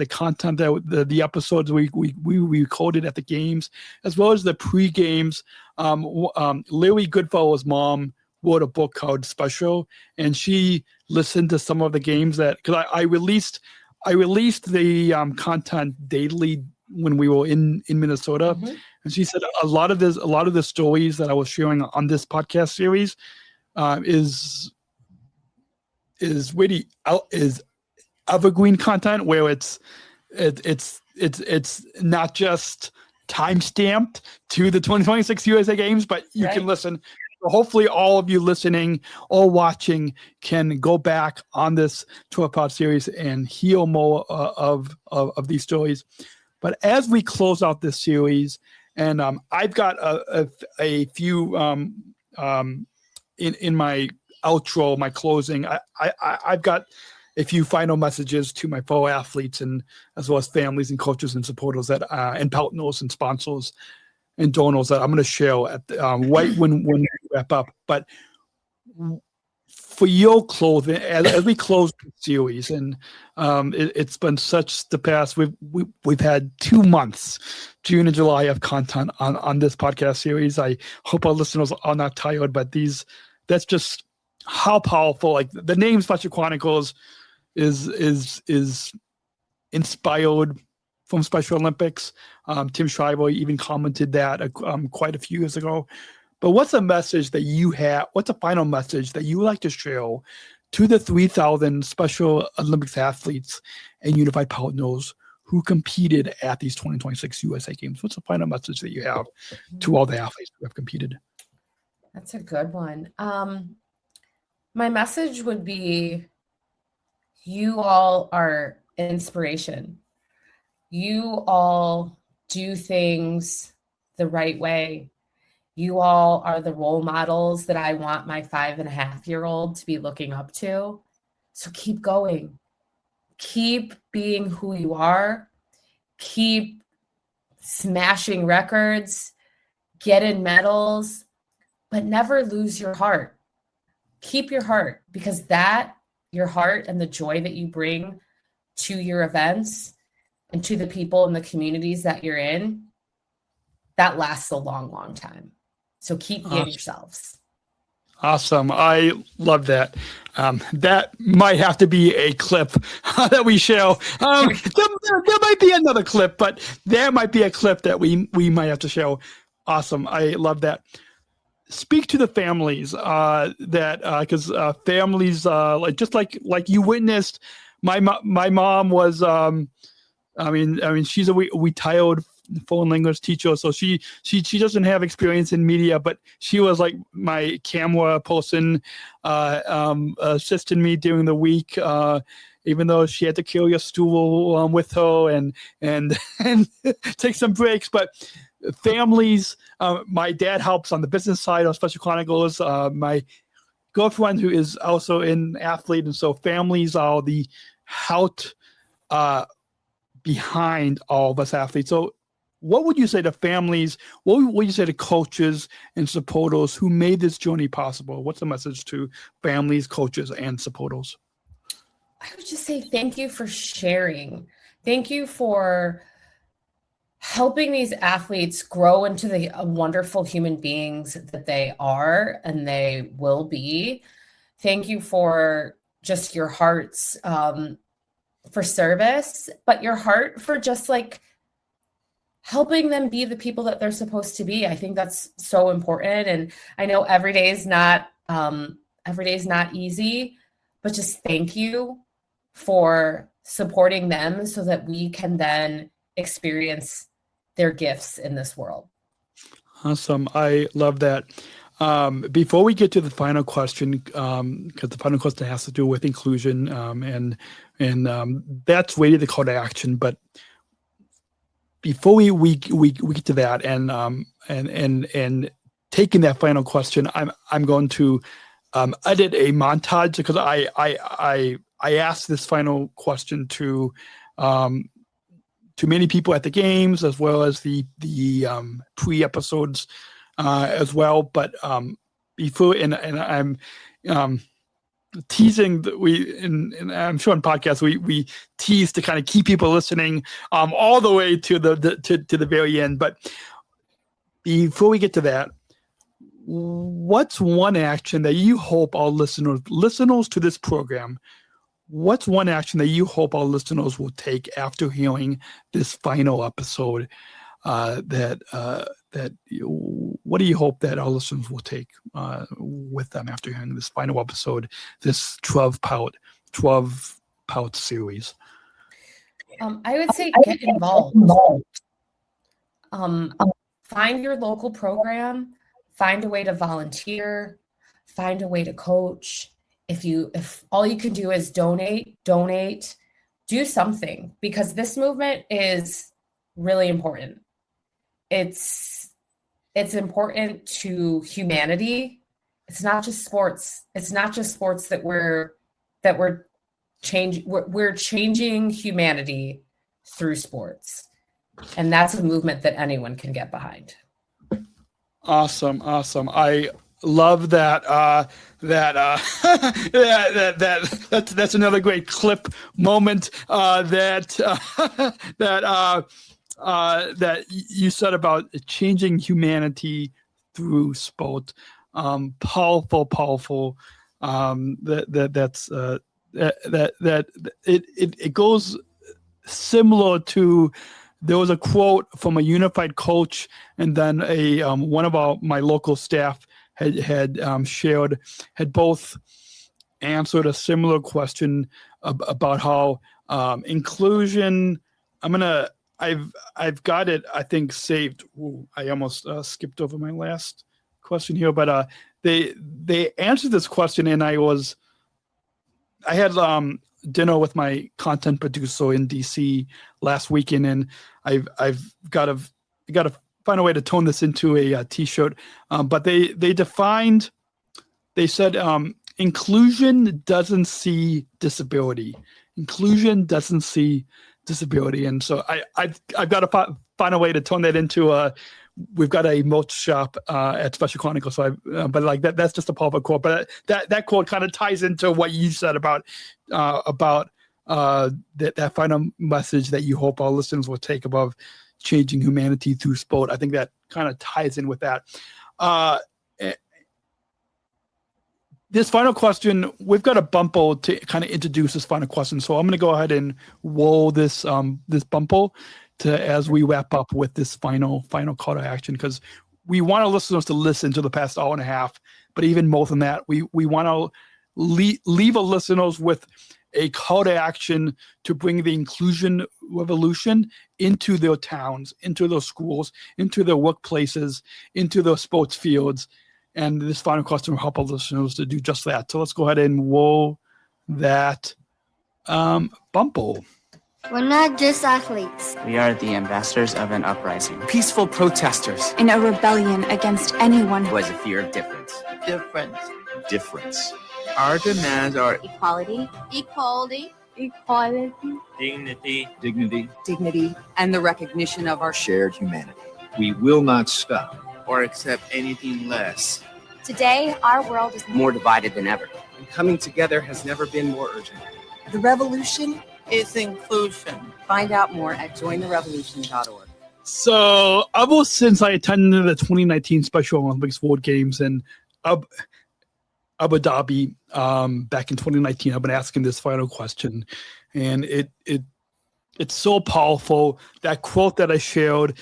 content, the episodes we recorded at the games, as well as the pre-games. Larry Goodfellow's mom wrote a book called Special, and she listened to some of the games because I released the content daily when we were in Minnesota. Mm-hmm. And she said a lot of the stories that I was sharing on this podcast series is really evergreen content, where it's not just time stamped to the 2026 USA Games, but you can listen. Hopefully all of you listening or watching can go back on this 12-part series and hear more of these stories. But as we close out this series, and I've got a few in my outro, my closing, I've got a few final messages to my fellow athletes, and as well as families and coaches and supporters and partners and sponsors and donors that I'm going to share at right when we wrap up. But for your clothing, as we close the series, and it's been such the past. We've had 2 months, June and July, of content on this podcast series. I hope our listeners are not tired, but that's just how powerful. Like the name Special Chronicles is inspired from Special Olympics. Tim Shriver even commented that quite a few years ago. But what's a message that you have? What's a final message that you would like to share to the 3,000 Special Olympics athletes and unified partners who competed at these 2026 USA Games? What's the final message that you have to all the athletes who have competed? That's a good one. My message would be, you all are inspiration. You all do things the right way. You all are the role models that I want my 5.5-year-old to be looking up to. So keep going. Keep being who you are. Keep smashing records. Get in medals. But never lose your heart. Keep your heart, because that your heart and the joy that you bring to your events and to the people in the communities that you're in, that lasts a long, long time. So keep being yourselves. Awesome. I love that. That might have to be a clip that we show. There might be another clip, but there might be a clip that we might have to show. Awesome. I love that. Speak to the families because families like you witnessed. My mom was she's a retired foreign language teacher, so she doesn't have experience in media, but she was like my camera person, assisting me during the week, even though she had to carry a stool with her and take some breaks. But families, my dad helps on the business side of Special Chronicles. My girlfriend, who is also an athlete, and so families are the heart behind all of us athletes. So what would you say to families? What would you say to coaches and supporters who made this journey possible? What's the message to families, coaches, and supporters? I would just say thank you for sharing. Thank you for helping these athletes grow into the wonderful human beings that they are and they will be. Thank you for just your hearts for service, but your heart for just like helping them be the people that they're supposed to be. I think that's so important. And I know every day is not easy, but just thank you for supporting them so that we can then experience their gifts in this world. Awesome. I love that. Before we get to the final question, because the final question has to do with inclusion, and that's really the call to action. But before we get to that and taking that final question, I'm going to edit a montage because I asked this final question to many people at the games as well as the pre-episodes as well. But before and I'm teasing that and I'm sure on podcasts we tease to kind of keep people listening all the way to the very end. But before we get to that, what's one action that you hope our listeners to this program, what's one action that you hope our listeners will take after hearing this final episode? What do you hope that our listeners will take with them after hearing this final episode, this 12-part series? I would say get involved. Find your local program, find a way to volunteer, find a way to coach. If all you can do is donate, do something, because this movement is really important. It's important to humanity. It's not just sports. It's not just sports that we're changing. We're changing humanity through sports, and that's a movement that anyone can get behind. Awesome. I love that. That's another great clip moment that you said about changing humanity through sport. Powerful. It goes similar to. There was a quote from a unified coach, and then one of my local staff had both answered a similar question about how inclusion. I've got it, I think, saved. Ooh, I almost skipped over my last question here, but they answered this question, and I had dinner with my content producer in DC last weekend, and I've got to find a way to turn this into a t-shirt. But they said inclusion doesn't see disability. Inclusion doesn't see disability, and so I've got to find a way to turn that into we've got a merch shop at Special Chronicles. So but like that's just a powerful quote. But that quote kind of ties into what you said about that final message that you hope our listeners will take above changing humanity through sport. I think that kind of ties in with that. This final question, we've got a bumpo to kind of introduce this final question. So I'm going to go ahead and roll this bumpo as we wrap up with this final call to action, because we want our listeners to listen to the past hour and a half, but even more than that, we want to leave our listeners with a call to action to bring the inclusion revolution into their towns, into their schools, into their workplaces, into their sports fields. And this final question will help our listeners to do just that. So let's go ahead and roll that bumpo. We're not just athletes. We are the ambassadors of an uprising. Peaceful protesters. In a rebellion against anyone who has a fear of difference. Difference. Our demands are equality, dignity, and the recognition of our shared humanity. We will not stop or accept anything less. Today, our world is more divided than ever. And coming together has never been more urgent. The revolution is inclusion. Find out more at jointherevolution.org. So, ever since I attended the 2019 Special Olympics World Games in Abu Dhabi back in 2019, I've been asking this final question, and it's so powerful. That quote that I shared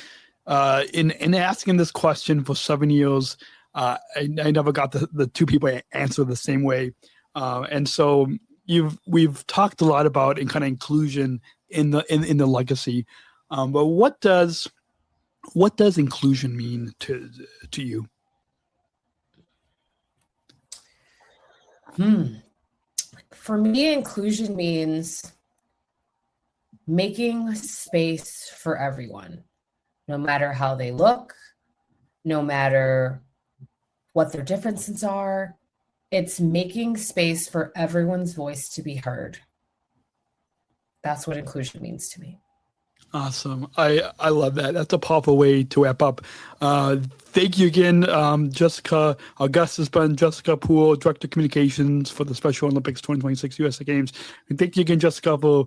in asking this question for 7 years, I never got the two people answer the same way, and so we've talked a lot about kind of inclusion in the legacy, but what does inclusion mean to you? For me, inclusion means making space for everyone, no matter how they look, no matter what their differences are. It's making space for everyone's voice to be heard. That's what inclusion means to me. Awesome. I love that. That's a powerful way to wrap up. Thank you again, Jessica. Our guest has been Jessica Poole, Director of Communications for the Special Olympics 2026 USA Games. And thank you again, Jessica, for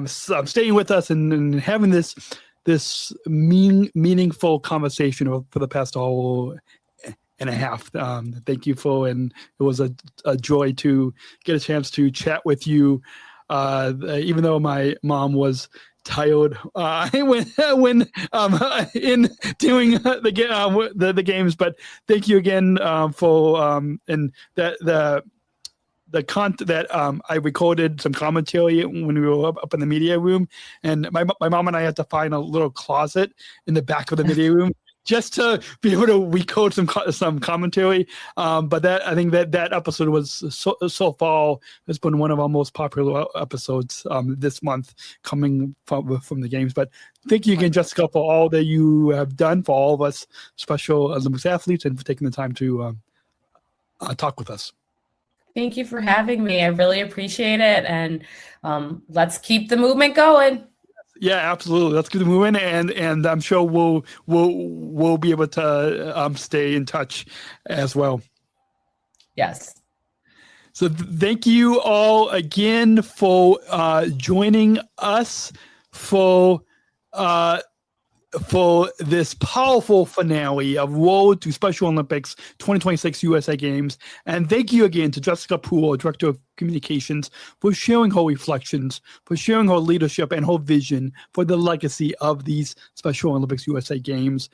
staying with us and having this meaningful conversation for the past hour and a half. Thank you and it was a joy to get a chance to chat with you, even though my mom was tired when in doing the games. But thank you again for and the content that I recorded some commentary when we were up in the media room, and my mom and I had to find a little closet in the back of the media room just to be able to recode some commentary. But I think that episode was so far has been one of our most popular episodes this month coming from the games. But thank you again, Jessica, for all that you have done for all of us Special Olympics athletes and for taking the time to talk with us. Thank you for having me. I really appreciate it. And let's keep the movement going. Yeah, absolutely. Let's keep moving, and I'm sure we'll be able to stay in touch as well. Yes. So thank you all again for joining us for this powerful finale of Road to Special Olympics 2026 USA Games. And thank you again to Jessica Poole, Director of Communications, for sharing her reflections, for sharing her leadership and her vision for the legacy of these Special Olympics USA Games.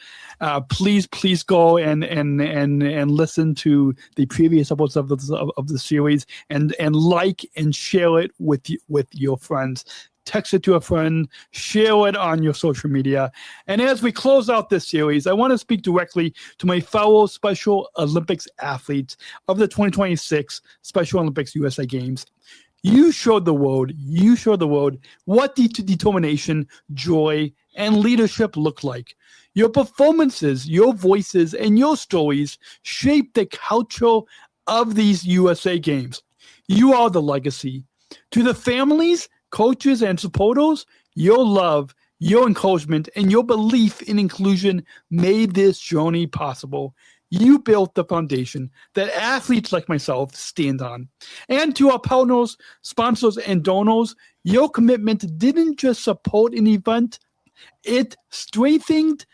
Please go and listen to the previous episodes of the series and like and share it with your friends. Text it to a friend, share it on your social media. And as we close out this series, I want to speak directly to my fellow Special Olympics athletes of the 2026 Special Olympics USA Games. You showed the world what determination, joy, and leadership look like. Your performances, your voices, and your stories shape the culture of these USA Games. You are the legacy. To the families, coaches, and supporters, your love, Your encouragement and your belief in inclusion made this journey possible. You built the foundation that athletes like myself stand on. And to our partners, sponsors, and donors, your commitment didn't just support an event, it strengthened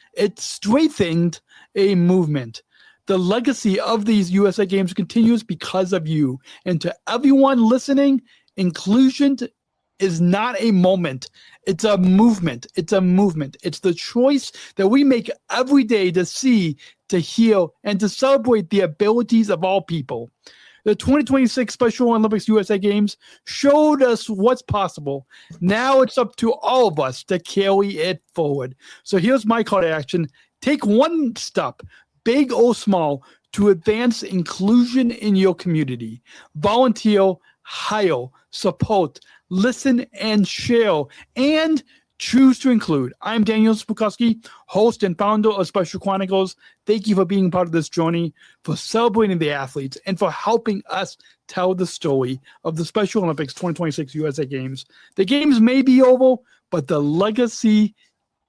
a movement. The legacy of these USA Games continues because of you. And to everyone listening, inclusion is not a moment. It's a movement. It's a movement. It's the choice that we make every day to see, to heal, and to celebrate the abilities of all people. The 2026 Special Olympics USA Games showed us what's possible. Now it's up to all of us to carry it forward. So here's my call to action. Take one step, big or small, to advance inclusion in your community. Volunteer, hire, support, listen, and share, and choose to include. I'm Daniel Smrokowski, host and founder of Special Chronicles. Thank you for being part of this journey, for celebrating the athletes, and for helping us tell the story of the Special Olympics 2026 USA Games. The games may be over, but the legacy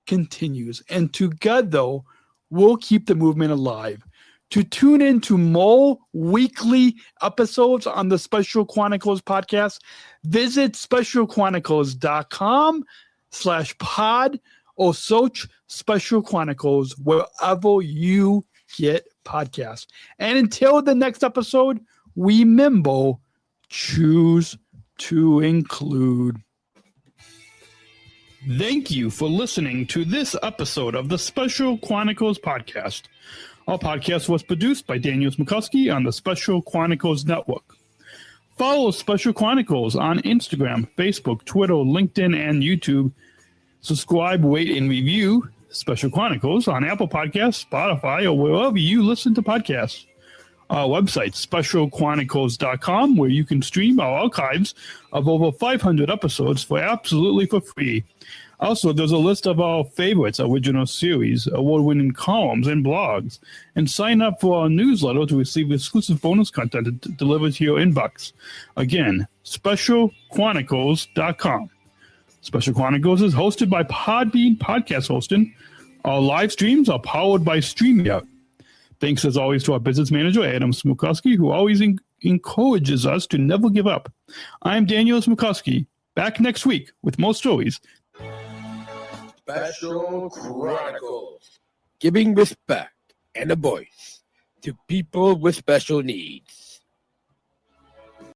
continues. And together, we'll keep the movement alive. To tune in to more weekly episodes on the Special Chronicles podcast, visit specialchronicles.com/pod or search Special Chronicles wherever you get podcasts. And until the next episode, remember, choose to include. Thank you for listening to this episode of the Special Chronicles podcast. Our podcast was produced by Daniel Smrokowski on the Special Chronicles Network. Follow Special Chronicles on Instagram, Facebook, Twitter, LinkedIn, and YouTube. Subscribe, rate, and review Special Chronicles on Apple Podcasts, Spotify, or wherever you listen to podcasts. Our website, specialchronicles.com, where you can stream our archives of over 500 episodes for absolutely for free. Also, there's a list of our favorites, original series, award-winning columns, and blogs. And sign up for our newsletter to receive exclusive bonus content delivered to your inbox. Again, specialchronicles.com. Special Chronicles is hosted by Podbean Podcast Hosting. Our live streams are powered by StreamYard. Thanks, as always, to our business manager, Adam Smrokowski, who always encourages us to never give up. I'm Daniel Smrokowski, back next week with more stories. Special Chronicles, giving respect and a voice to people with special needs.